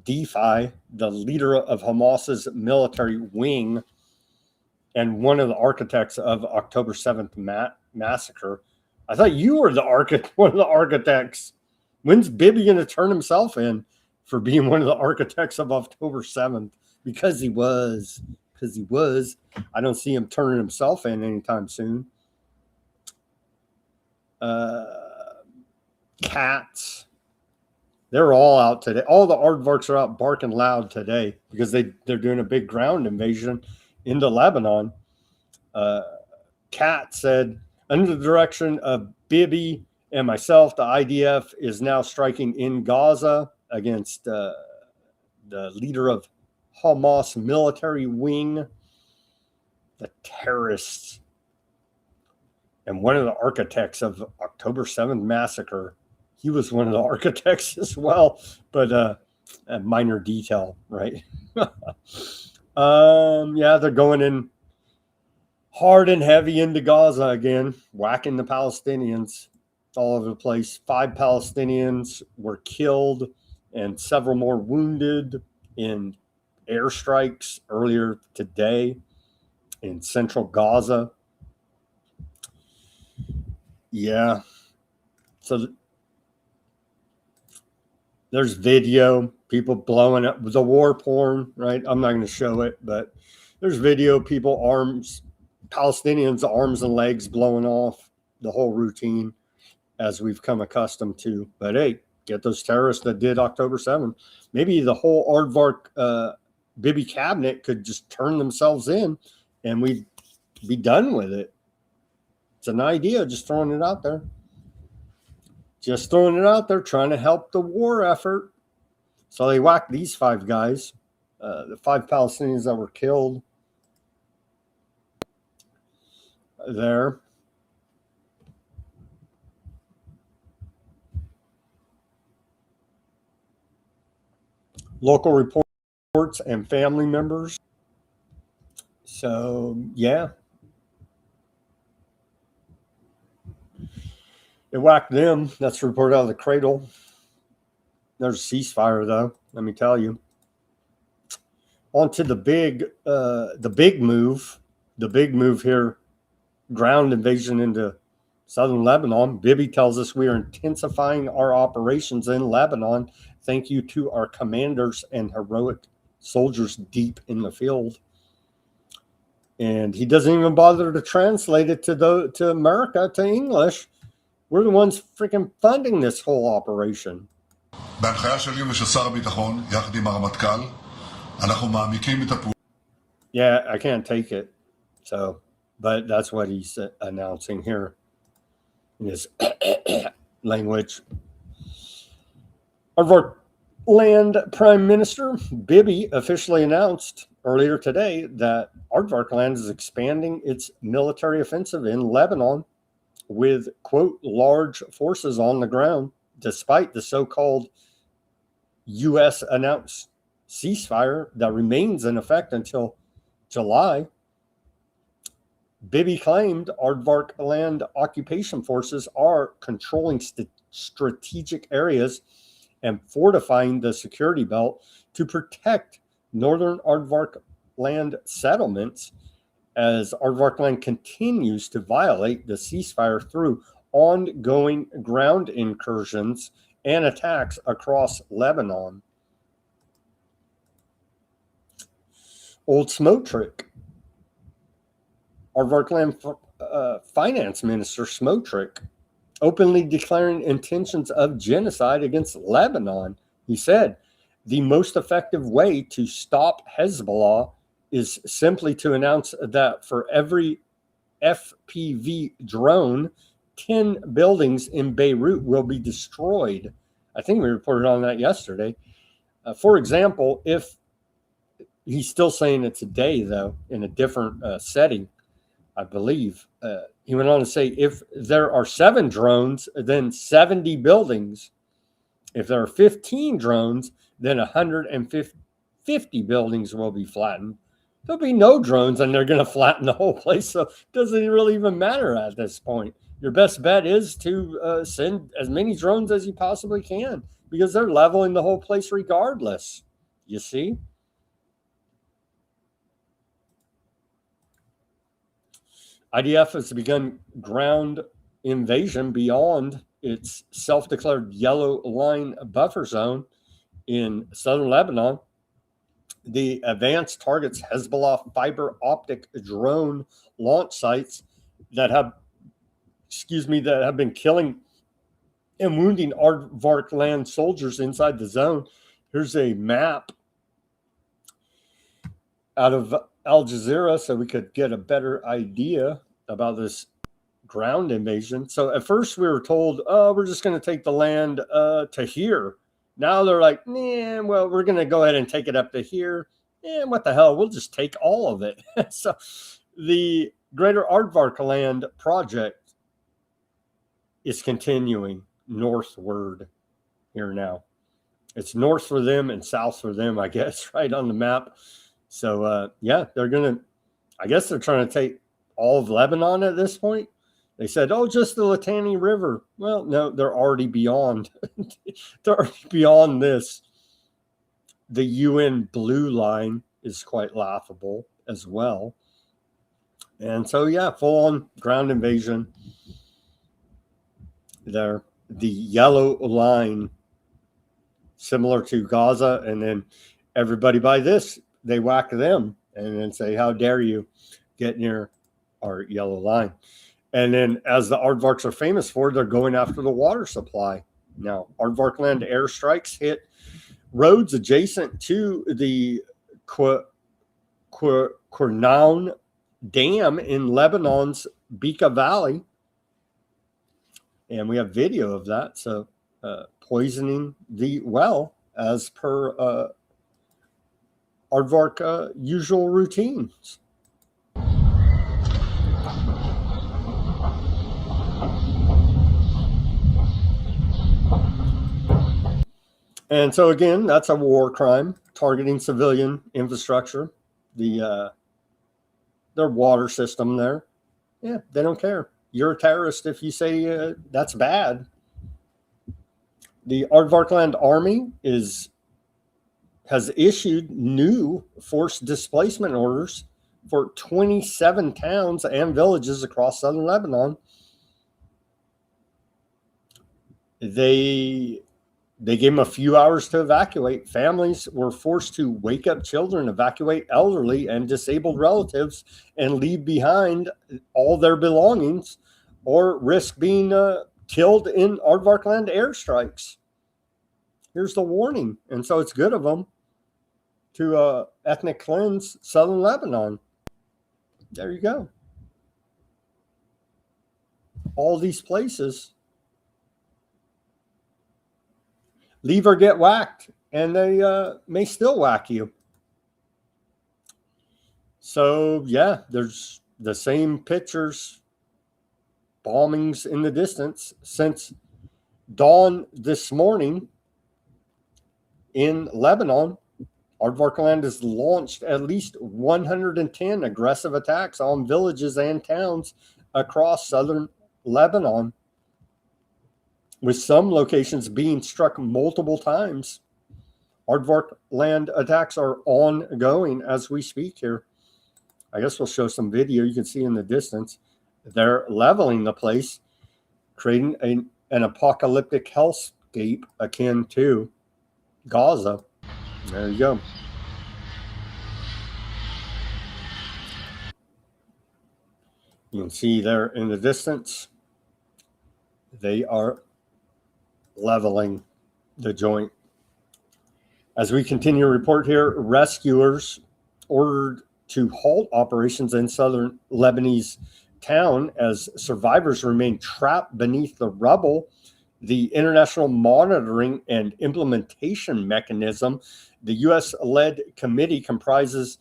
Defi, the leader of Hamas's military wing, and one of the architects of October 7th massacre. I thought you were one of the architects. When's Bibi going to turn himself in for being one of the architects of October 7th? Because he was. I don't see him turning himself in anytime soon. Cats. They're all out today. All the aardvarks are out barking loud today because they're doing a big ground invasion into Lebanon. Cat said, under the direction of Bibi and myself, the IDF is now striking in Gaza against the leader of Hamas military wing, the terrorists, and one of the architects of October 7th massacre. He was one of the architects as well, but a minor detail, right? Yeah, they're going in hard and heavy into Gaza again, whacking the Palestinians all over the place. 5 Palestinians were killed and several more wounded in airstrikes earlier today in central Gaza. Yeah. So there's video, people blowing up the war porn, right? I'm not going to show it, but there's video, people Palestinians' arms and legs blowing off, the whole routine as we've come accustomed to. But hey, get those terrorists that did October 7th. Maybe the whole Aardvark Bibi cabinet could just turn themselves in and we'd be done with it. It's an idea, just throwing it out there. Just throwing it out there, trying to help the war effort. So they whacked these 5 guys, the 5 Palestinians that were killed there. Local reports and family members. So, yeah. It whacked them. That's reported out of the cradle. There's a ceasefire, though. Let me tell you. On to the big move. The big move here. Ground invasion into southern Lebanon. Bibi tells us we are intensifying our operations in Lebanon. Thank you to our commanders and heroic soldiers deep in the field. And he doesn't even bother to translate it to America, to English. We're the ones freaking funding this whole operation. Yeah, I can't take it. So, but that's what he's announcing here in his language. Our land Prime Minister Bibi officially announced earlier today that Aardvark Land is expanding its military offensive in Lebanon with, quote, large forces on the ground, despite the so-called U.S. announced ceasefire that remains in effect until July. Bibi claimed Aardvark Land occupation forces are controlling strategic areas and fortifying the security belt to protect northern Aardvark Land settlements as Aardvark Land continues to violate the ceasefire through ongoing ground incursions and attacks across Lebanon. Old smoke trick. Aardvark Land Finance Minister Smotrich openly declaring intentions of genocide against Lebanon. He said, the most effective way to stop Hezbollah is simply to announce that for every FPV drone, 10 buildings in Beirut will be destroyed. I think we reported on that yesterday. For example, if he's still saying it today, though, in a different setting, I believe. He went on to say, if there are 7 drones, then 70 buildings. If there are 15 drones, then 150 buildings will be flattened. There'll be no drones, and they're going to flatten the whole place. So it doesn't really even matter at this point. Your best bet is to send as many drones as you possibly can because they're leveling the whole place regardless. You see? IDF has begun ground invasion beyond its self-declared yellow line buffer zone in southern Lebanon. The advance targets Hezbollah fiber optic drone launch sites that have been killing and wounding Aardvark land soldiers inside the zone. Here's a map out of Al Jazeera so we could get a better idea about this ground invasion. So at first we were told, oh, we're just going to take the land to here. Now they're like, nah, well, we're going to go ahead and take it up to here. And what the hell? We'll just take all of it. So the Greater Aardvark Land project is continuing northward here now. It's north for them and south for them, I guess, right on the map. So, yeah, they're going to, I guess they're trying to take all of Lebanon at this point. They said, oh, just the Litani River. Well, no, they're already beyond. They're already beyond this. The UN blue line is quite laughable as well. And so, yeah, full-on ground invasion there. The yellow line, similar to Gaza, and then everybody by this, they whack them and then say, how dare you get near our yellow line. And then, as the Aardvarks are famous for, they're going after the water supply. Now, Aardvark land airstrikes hit roads adjacent to the Qurnaun Dam in Lebanon's Bekaa Valley. And we have video of that. So, poisoning the well as per Aardvark usual routines. And so again, that's a war crime targeting civilian infrastructure, their water system there. Yeah, they don't care. You're a terrorist if you say that's bad. The Aardvark Land Army has issued new forced displacement orders for 27 towns and villages across southern Lebanon. They gave them a few hours to evacuate. Families were forced to wake up children, evacuate elderly and disabled relatives, and leave behind all their belongings or risk being killed in Aardvark land airstrikes. Here's the warning. And so it's good of them to ethnic cleanse southern Lebanon. There you go. All these places. Leave or get whacked, and they may still whack you. So, yeah, there's the same pictures, bombings in the distance since dawn this morning in Lebanon. Aardvark Land has launched at least 110 aggressive attacks on villages and towns across southern Lebanon, with some locations being struck multiple times. Aardvark land attacks are ongoing as we speak here. I guess we'll show some video you can see in the distance. They're leveling the place, creating an apocalyptic hellscape akin to Gaza. There you go. You can see there in the distance, they are leveling the joint. As we continue to report here, rescuers ordered to halt operations in southern Lebanese town as survivors remain trapped beneath the rubble. The International Monitoring and Implementation Mechanism, the U.S.-led committee, comprises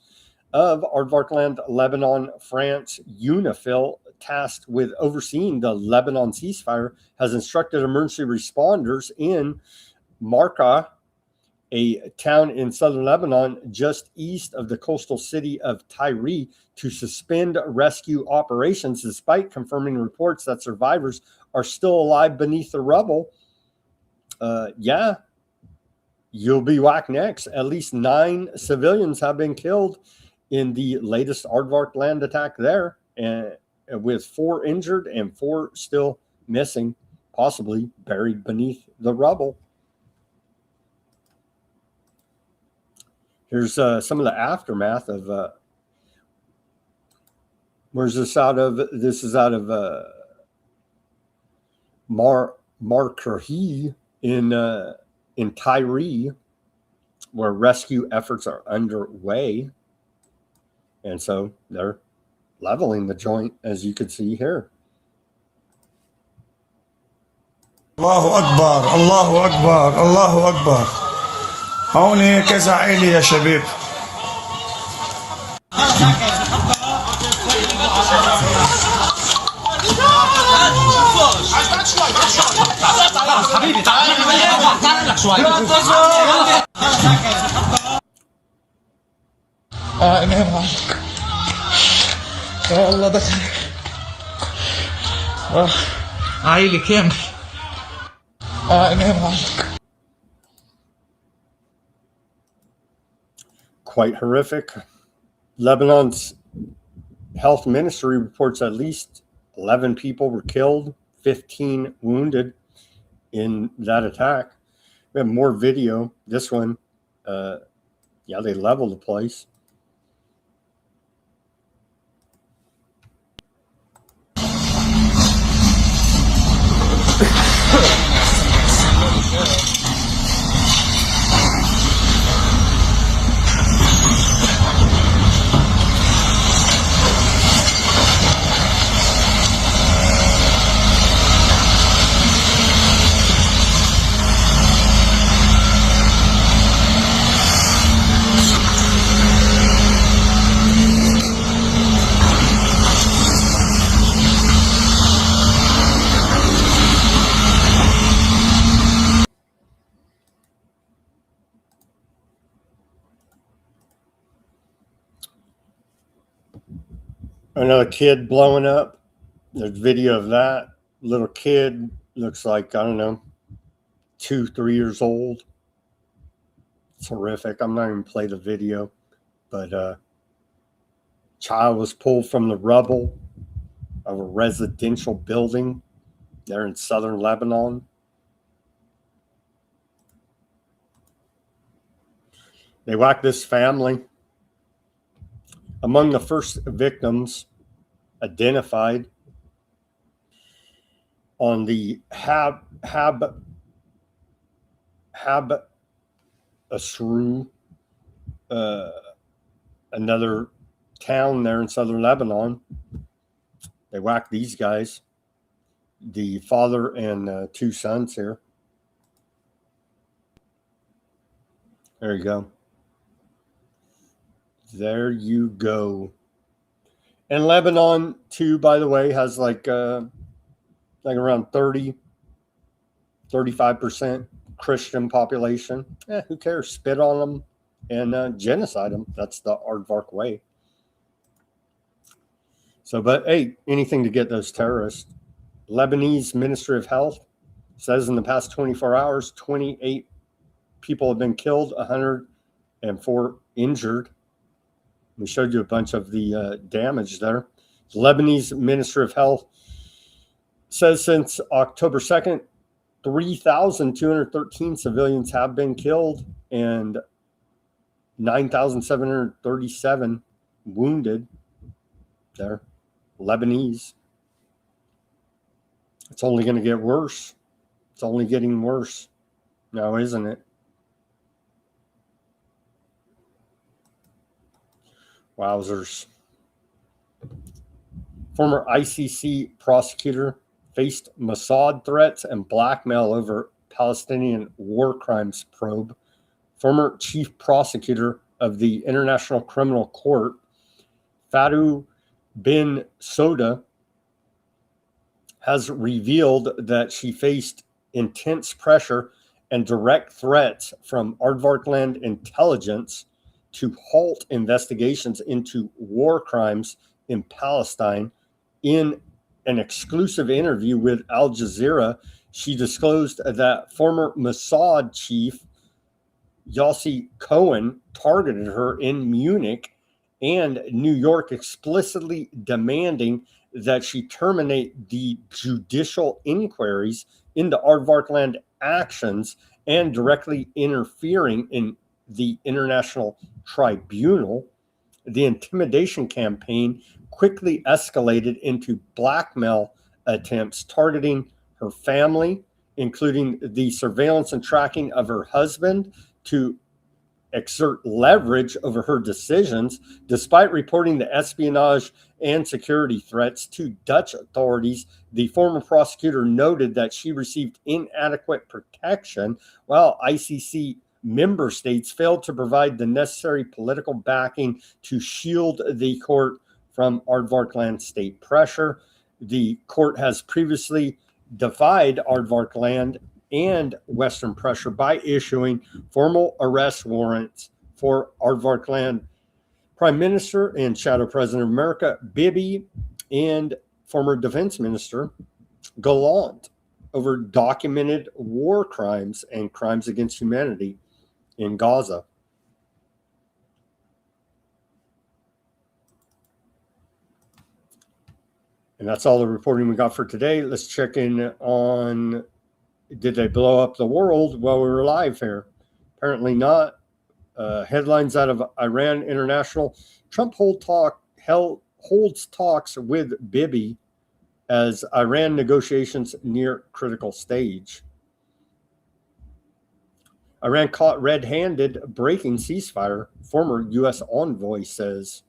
of Aardvark Land, Lebanon, France, UNIFIL, tasked with overseeing the Lebanon ceasefire, has instructed emergency responders in Marqa, a town in southern Lebanon just east of the coastal city of Tyre, to suspend rescue operations despite confirming reports that survivors are still alive beneath the rubble. Yeah, you'll be whacked next. At least 9 civilians have been killed in the latest Aardvark land attack there. And with 4 injured and 4 still missing, possibly buried beneath the rubble. Here's some of the aftermath of where's this out of? This is out of Markarhi in Tyree, where rescue efforts are underway. And so they're leveling the joint, as you can see here. Allahu Akbar, Allahu Akbar, Allahu Akbar. هون كذا عائلة يا شباب. حبيبي تعال لك شوي. انام عليك. يا الله دخلك. عائلة كامل. انام عليك. Quite horrific. Lebanon's health ministry reports at least 11 people were killed, 15 wounded in that attack. We have more video. This one, yeah, they leveled the place. Another kid blowing up. There's video of that. Little kid looks like, I don't know, 2-3 years old. It's horrific. I'm not even play the video, but child was pulled from the rubble of a residential building there in southern Lebanon. They whacked this family. Among the first victims identified on the Asru, another town there in southern Lebanon. They whacked these guys, the father and 2 sons here. There you go. There you go. And Lebanon, too, by the way, has like around 35% Christian population. Who cares? Spit on them and genocide them. That's the aardvark way. So, but hey, anything to get those terrorists. Lebanese Ministry of Health says in the past 24 hours, 28 people have been killed, 104 injured. We showed you a bunch of the damage there. The Lebanese Ministry of Health says since October 2nd, 3,213 civilians have been killed and 9,737 wounded. There, Lebanese. It's only going to get worse. It's only getting worse now, isn't it? Wowzers. Former ICC prosecutor faced Mossad threats and blackmail over Palestinian war crimes probe. Former chief prosecutor of the International Criminal Court, Fatu bin Soda, has revealed that she faced intense pressure and direct threats from Aardvarkland intelligence to halt investigations into war crimes in Palestine. In an exclusive interview with Al Jazeera, she disclosed that former Mossad chief Yossi Cohen targeted her in Munich and New York, explicitly demanding that she terminate the judicial inquiries into Aardvarkland actions and directly interfering in the international tribunal. The intimidation campaign quickly escalated into blackmail attempts targeting her family, including the surveillance and tracking of her husband to exert leverage over her decisions, despite reporting the espionage and security threats to Dutch authorities. The former prosecutor noted that she received inadequate protection, while ICC member states failed to provide the necessary political backing to shield the court from Aardvarkland state pressure. The court has previously defied Aardvarkland and Western pressure by issuing formal arrest warrants for Aardvarkland Prime Minister and Shadow President of America, Bibi, and former Defense Minister, Gallant, over documented war crimes and crimes against humanity in Gaza. And that's all the reporting we got for today. Let's check in on, did they blow up the world while we were live here? Apparently not. Headlines out of Iran International. Trump holds talks with Bibi as Iran negotiations near critical stage. Iran caught red-handed breaking ceasefire. Former U.S. envoy says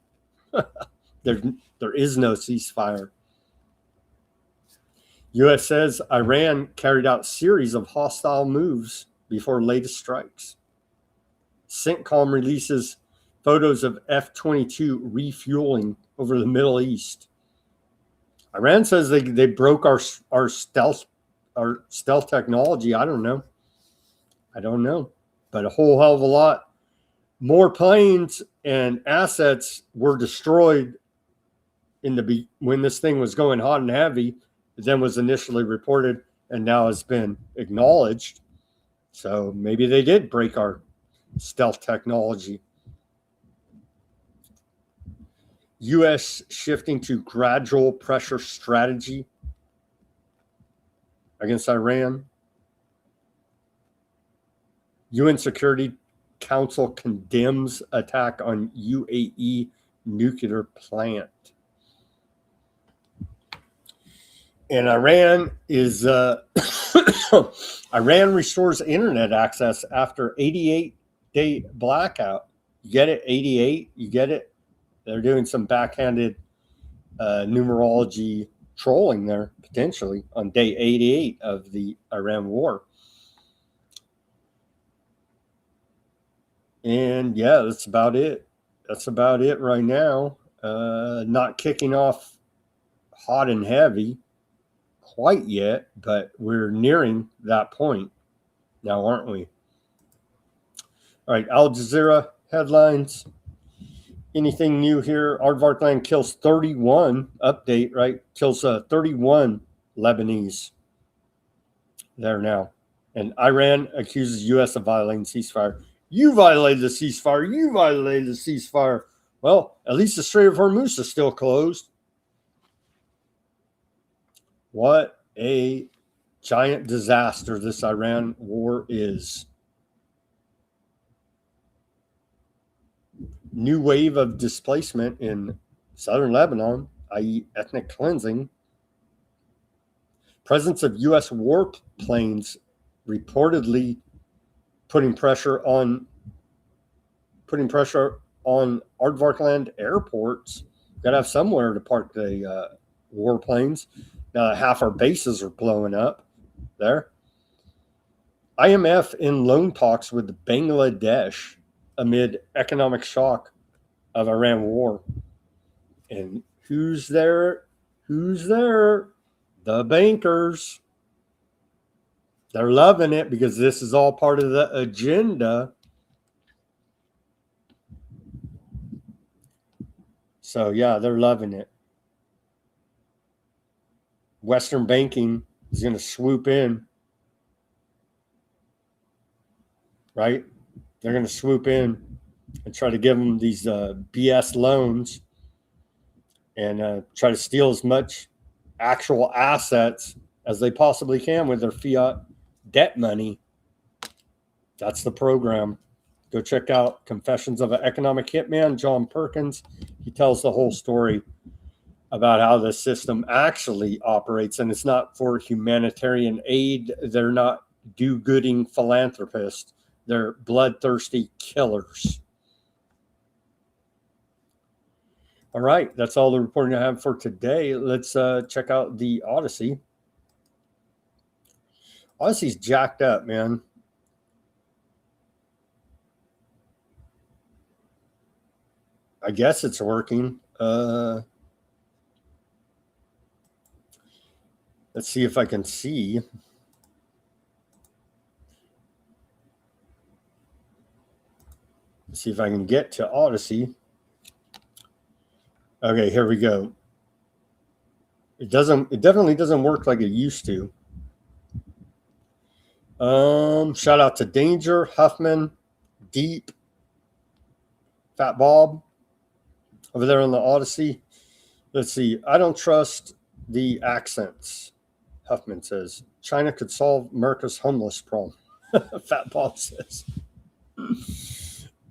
there is no ceasefire. U.S. says Iran carried out series of hostile moves before latest strikes. CENTCOM releases photos of F-22 refueling over the Middle East. Iran says they broke our stealth technology. I don't know, but a whole hell of a lot more planes and assets were destroyed when this thing was going hot and heavy than was initially reported, and now has been acknowledged. So maybe they did break our stealth technology. U.S. shifting to gradual pressure strategy against Iran. UN Security Council condemns attack on UAE nuclear plant. And Iran restores internet access after 88-day blackout. You get it? 88? You get it? They're doing some backhanded numerology trolling there, potentially, on day 88 of the Iran war. And yeah, that's about it. That's about it right now. Not kicking off hot and heavy quite yet, but we're nearing that point now, aren't we? All right, Al Jazeera headlines. Anything new here? Aardvarkland kills 31, update, right? Kills 31 Lebanese there now. And Iran accuses U.S. of violating ceasefire. You violated the ceasefire. You violated the ceasefire. Well, at least the Strait of Hormuz is still closed. What a giant disaster this Iran war is. New wave of displacement in southern Lebanon, i.e. ethnic cleansing. Presence of U.S. warplanes reportedly putting pressure on Aardvarkland airports. Got to have somewhere to park the warplanes. Now that half our bases are blowing up there. IMF in loan talks with Bangladesh amid economic shock of Iran war. And who's there? Who's there? The bankers. They're loving it because this is all part of the agenda. So yeah, they're loving it. Western banking is going to swoop in, right? They're going to swoop in and try to give them these BS loans and try to steal as much actual assets as they possibly can with their fiat debt money. That's the program. Go check out Confessions of an Economic Hitman, John Perkins. He tells the whole story about how the system actually operates, and it's not for humanitarian aid. They're not do-gooding philanthropists. They're bloodthirsty killers. All right, that's all the reporting I have for today. Let's check out the Odysee. Odysee's jacked up, man. I guess it's working. Let's see if I can see. Let's see if I can get to Odysee. Okay, here we go. It definitely doesn't work like it used to. Shout out to Danger, Huffman, Deep, Fat Bob over there on the Odysee. Let's see. I don't trust the accents. Huffman says China could solve America's homeless problem. Fat Bob says.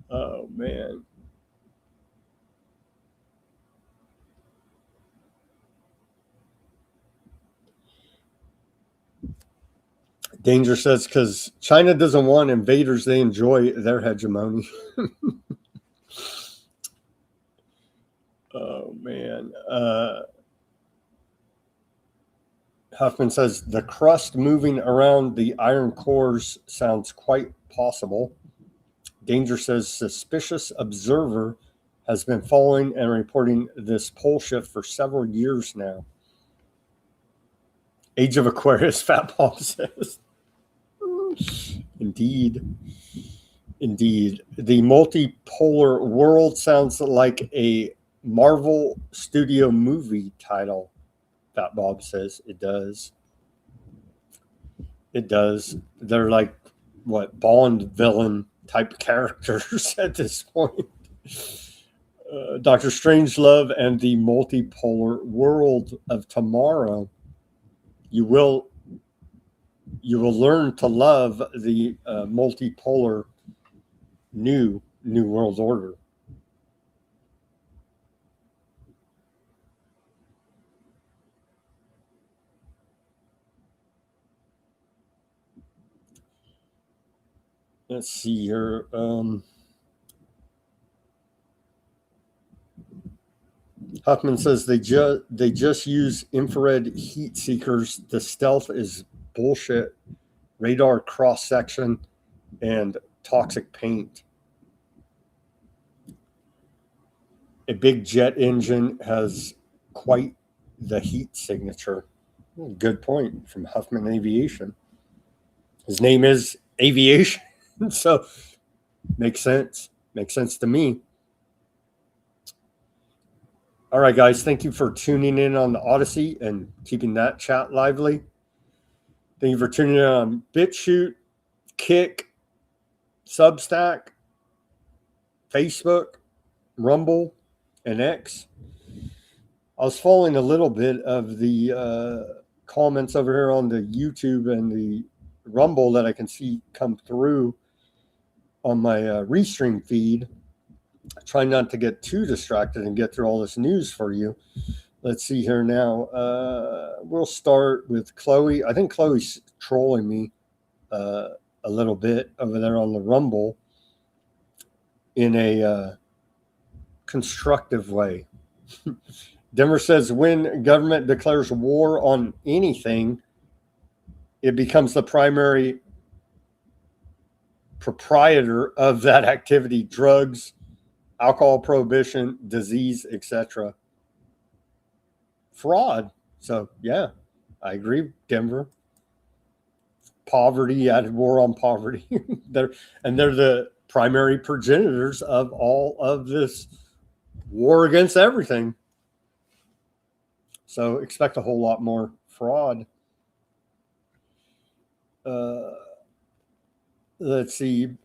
Oh man. Danger says because China doesn't want invaders, they enjoy their hegemony. Oh man. Huffman says the crust moving around the iron cores sounds quite possible. Danger says suspicious observer has been following and reporting this pole shift for several years now. Age of Aquarius, Fat Bob says. Indeed. Indeed. The multipolar world sounds like a Marvel Studio movie title, Fat Bob says. It does. It does. They're like, what, Bond villain type characters at this point. Dr. Strangelove and the multipolar world of tomorrow. You will learn to love the multipolar new world order. Let's see here. Huffman says they just use infrared heat seekers. The stealth is bullshit. Radar cross section and toxic paint. A big jet engine has quite the heat signature. Good point from Huffman Aviation. His name is Aviation, so makes sense. Makes sense to me. All right, guys, thank you for tuning in on the Odysee and keeping that chat lively. Thank you for tuning in on Bitchute, Kick, Substack, Facebook, Rumble, and X. I was following a little bit of the comments over here on the YouTube and the Rumble that I can see come through on my Restream feed. I try not to get too distracted and get through all this news for you. Let's see here now. We'll start with Chloe. I think Chloe's trolling me a little bit over there on the Rumble in a constructive way. Denver says when government declares war on anything, it becomes the primary proprietor of that activity: drugs, alcohol prohibition, disease, etc. Fraud. So, yeah, I agree, Denver. Poverty, added war on poverty. they're the primary progenitors of all of this war against everything. So expect a whole lot more fraud. Let's see.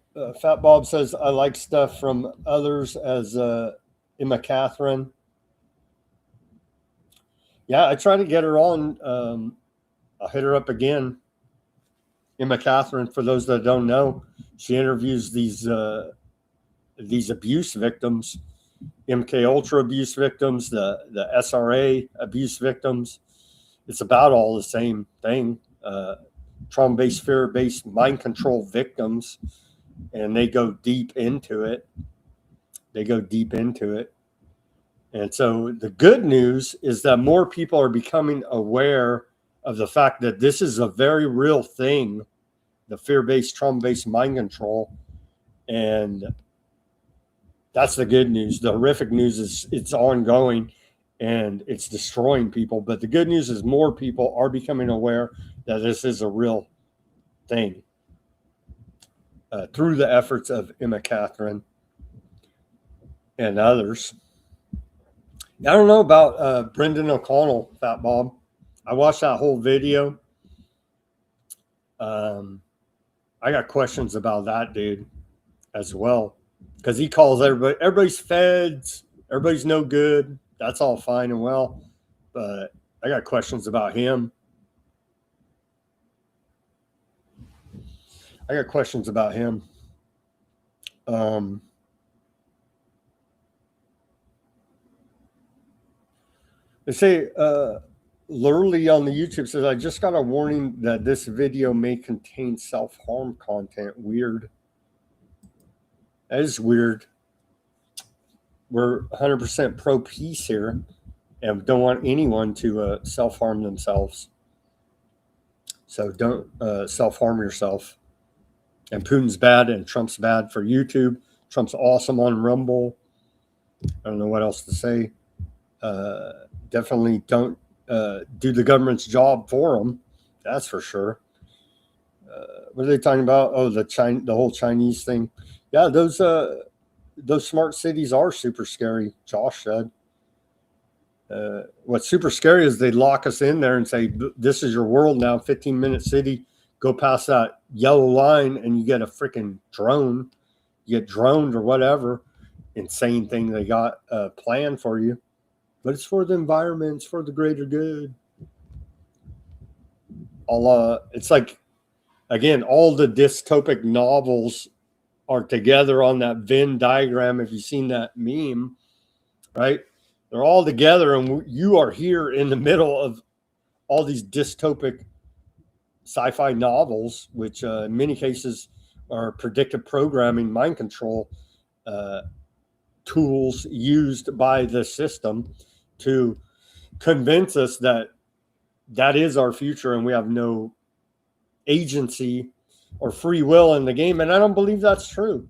Fat Bob says, I like stuff from others as Emma Catherine. Yeah, I try to get her on. I'll hit her up again. Emma Catherine, for those that don't know, she interviews these abuse victims, MK Ultra abuse victims, the SRA abuse victims. It's about all the same thing. Trauma-based, fear-based mind control victims, and they go deep into it. And so the good news is that more people are becoming aware of the fact that this is a very real thing, the fear-based, trauma-based mind control. And that's the good news. The horrific news is it's ongoing and it's destroying people. But the good news is more people are becoming aware that this is a real thing through the efforts of Emma Catherine and others. I don't know about Brendan O'Connell, Fat Bob. I watched that whole video. I got questions about that dude as well, because he calls everybody's feds, everybody's no good. That's all fine and well, but I got questions about him. They say Lurley on the YouTube says, I just got a warning that this video may contain self-harm content. Weird. That is weird. We're 100% pro-peace here and don't want anyone to self-harm themselves. So don't self-harm yourself. And Putin's bad and Trump's bad for YouTube. Trump's awesome on Rumble. I don't know what else to say. Definitely don't do the government's job for them. That's for sure. What are they talking about? Oh, the whole Chinese thing. Yeah, those smart cities are super scary. Josh said. What's super scary is they lock us in there and say, "This is your world now." 15-minute city. Go past that yellow line and you get a freaking drone. You get droned or whatever insane thing they got planned for you. But it's for the environment. It's for the greater good. It's like, again, all the dystopic novels are together on that Venn diagram. If you've seen that meme, right? They're all together, and you are here in the middle of all these dystopic sci-fi novels, which in many cases are predictive programming, mind control tools used by the system to convince us that that is our future and we have no agency or free will in the game. And I don't believe that's true.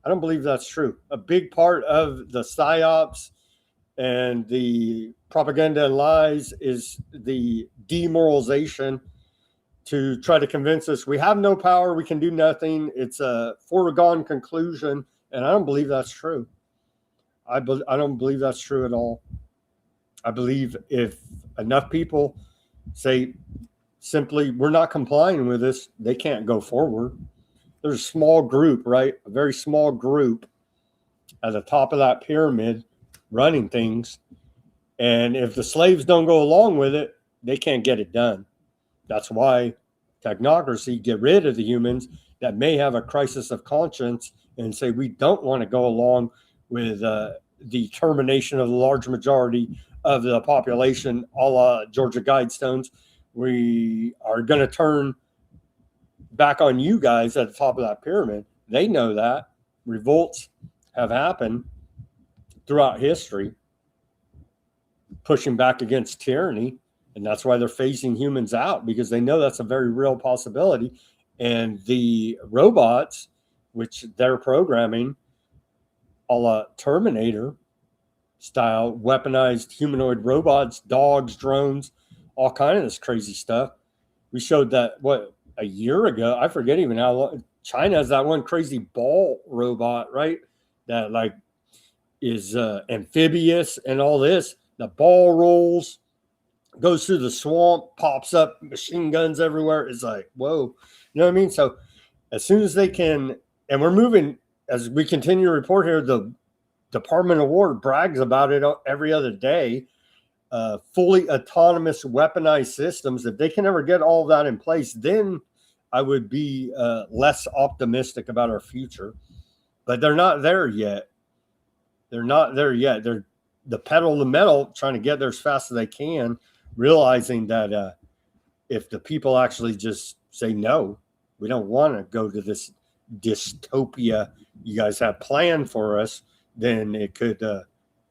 A big part of the psyops and the propaganda and lies is the demoralization to try to convince us we have no power, we can do nothing. It's a foregone conclusion. And I don't believe that's true. I don't believe that's true at all. I believe if enough people say simply, we're not complying with this, they can't go forward. There's a small group, right? A very small group at the top of that pyramid running things. And if the slaves don't go along with it, they can't get it done. That's why technocracy get rid of the humans that may have a crisis of conscience and say, we don't want to go along with the termination of the large majority of the population, a la Georgia Guidestones. We are going to turn back on you guys at the top of that pyramid. They know that. Revolts have happened throughout history, pushing back against tyranny. And that's why they're phasing humans out, because they know that's a very real possibility. And the robots, which they're programming, a la Terminator style, weaponized humanoid robots, dogs, drones, all kind of this crazy stuff. We showed that, a year ago? I forget even how long. China has that one crazy ball robot, right? That like is amphibious and all this. The ball rolls, goes through the swamp, pops up, machine guns everywhere. It's like, whoa. You know what I mean? So as soon as they can, and we're moving, as we continue to report here, the Department of War brags about it every other day. fully autonomous weaponized systems, if they can ever get all that in place, then I would be less optimistic about our future. But they're not there yet. They're not there yet. They're the pedal to the metal, trying to get there as fast as they can, realizing that if the people actually just say, no, we don't want to go to this dystopia you guys have planned for us, then it could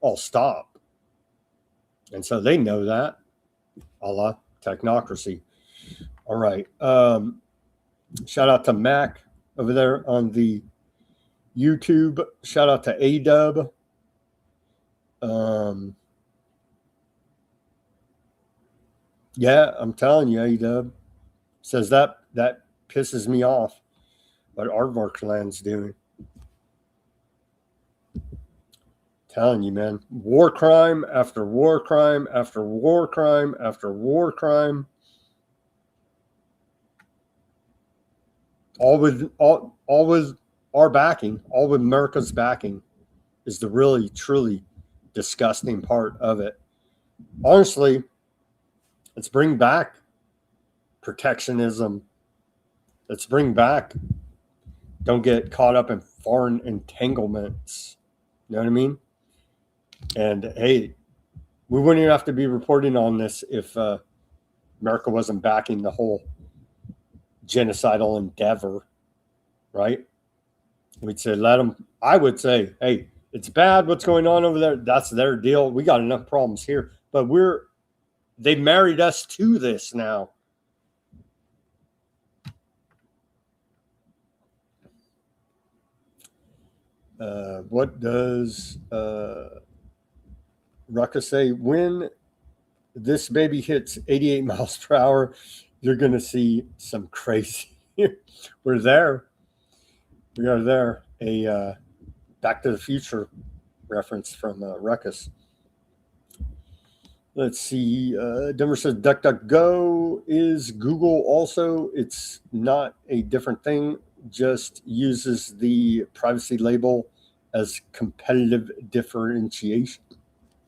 all stop. And so they know that, a la technocracy. All right. Shout out to Mac over there on the YouTube. Shout out to A-Dub. Yeah, I'm telling you, A-Dub says that pisses me off what Aardvark Land's doing. Telling you, man, war crime after war crime after war crime after war crime. All with our backing, all with America's backing, is the really truly disgusting part of it. Honestly, let's bring back protectionism. Let's bring back, don't get caught up in foreign entanglements. You know what I mean? And hey, we wouldn't even have to be reporting on this if America wasn't backing the whole genocidal endeavor, right? We'd say, let them, I would say, hey, it's bad what's going on over there. That's their deal. We got enough problems here. But they married us to this now. What does Ruckus say? When this baby hits 88 miles per hour, you're going to see some crazy. We're there. We are there. A Back to the Future reference from Ruckus. Let's see. Denver says DuckDuckGo is Google also. It's not a different thing. Just uses the privacy label as competitive differentiation.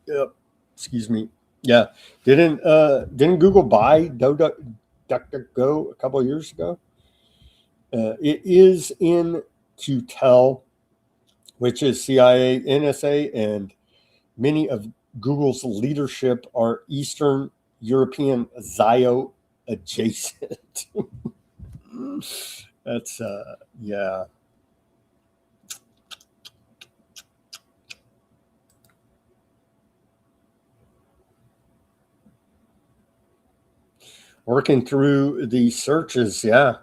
Yep. Excuse me. Yeah. Didn't Google buy DuckDuckGo a couple of years ago? It is in QTEL, which is CIA, NSA, and many of Google's leadership are Eastern European Zio adjacent. That's yeah. Working through the searches, yeah.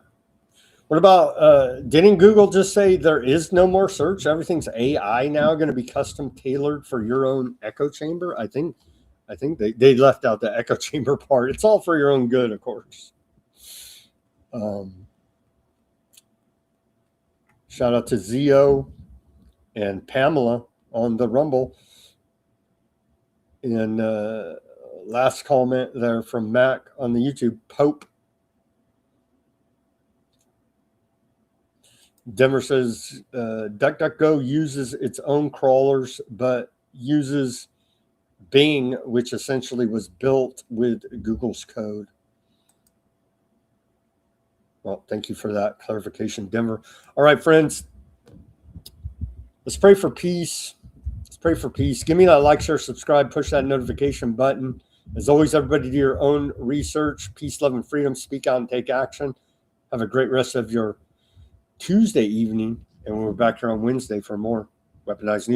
What about didn't Google just say there is no more search? Everything's AI now, going to be custom tailored for your own echo chamber? I think they left out the echo chamber part. It's all for your own good, of course. Shout out to Zio and Pamela on the Rumble. And last comment there from Mac on the YouTube, Pope. Denver says DuckDuckGo uses its own crawlers, but uses Bing, which essentially was built with Google's code. Well, thank you for that clarification, Denver. All right, friends, let's pray for peace. Let's pray for peace. Give me that like, share, subscribe, push that notification button. As always, everybody do your own research. Peace, love, and freedom. Speak out and take action. Have a great rest of your Tuesday evening, and we're back here on Wednesday for more Weaponized News.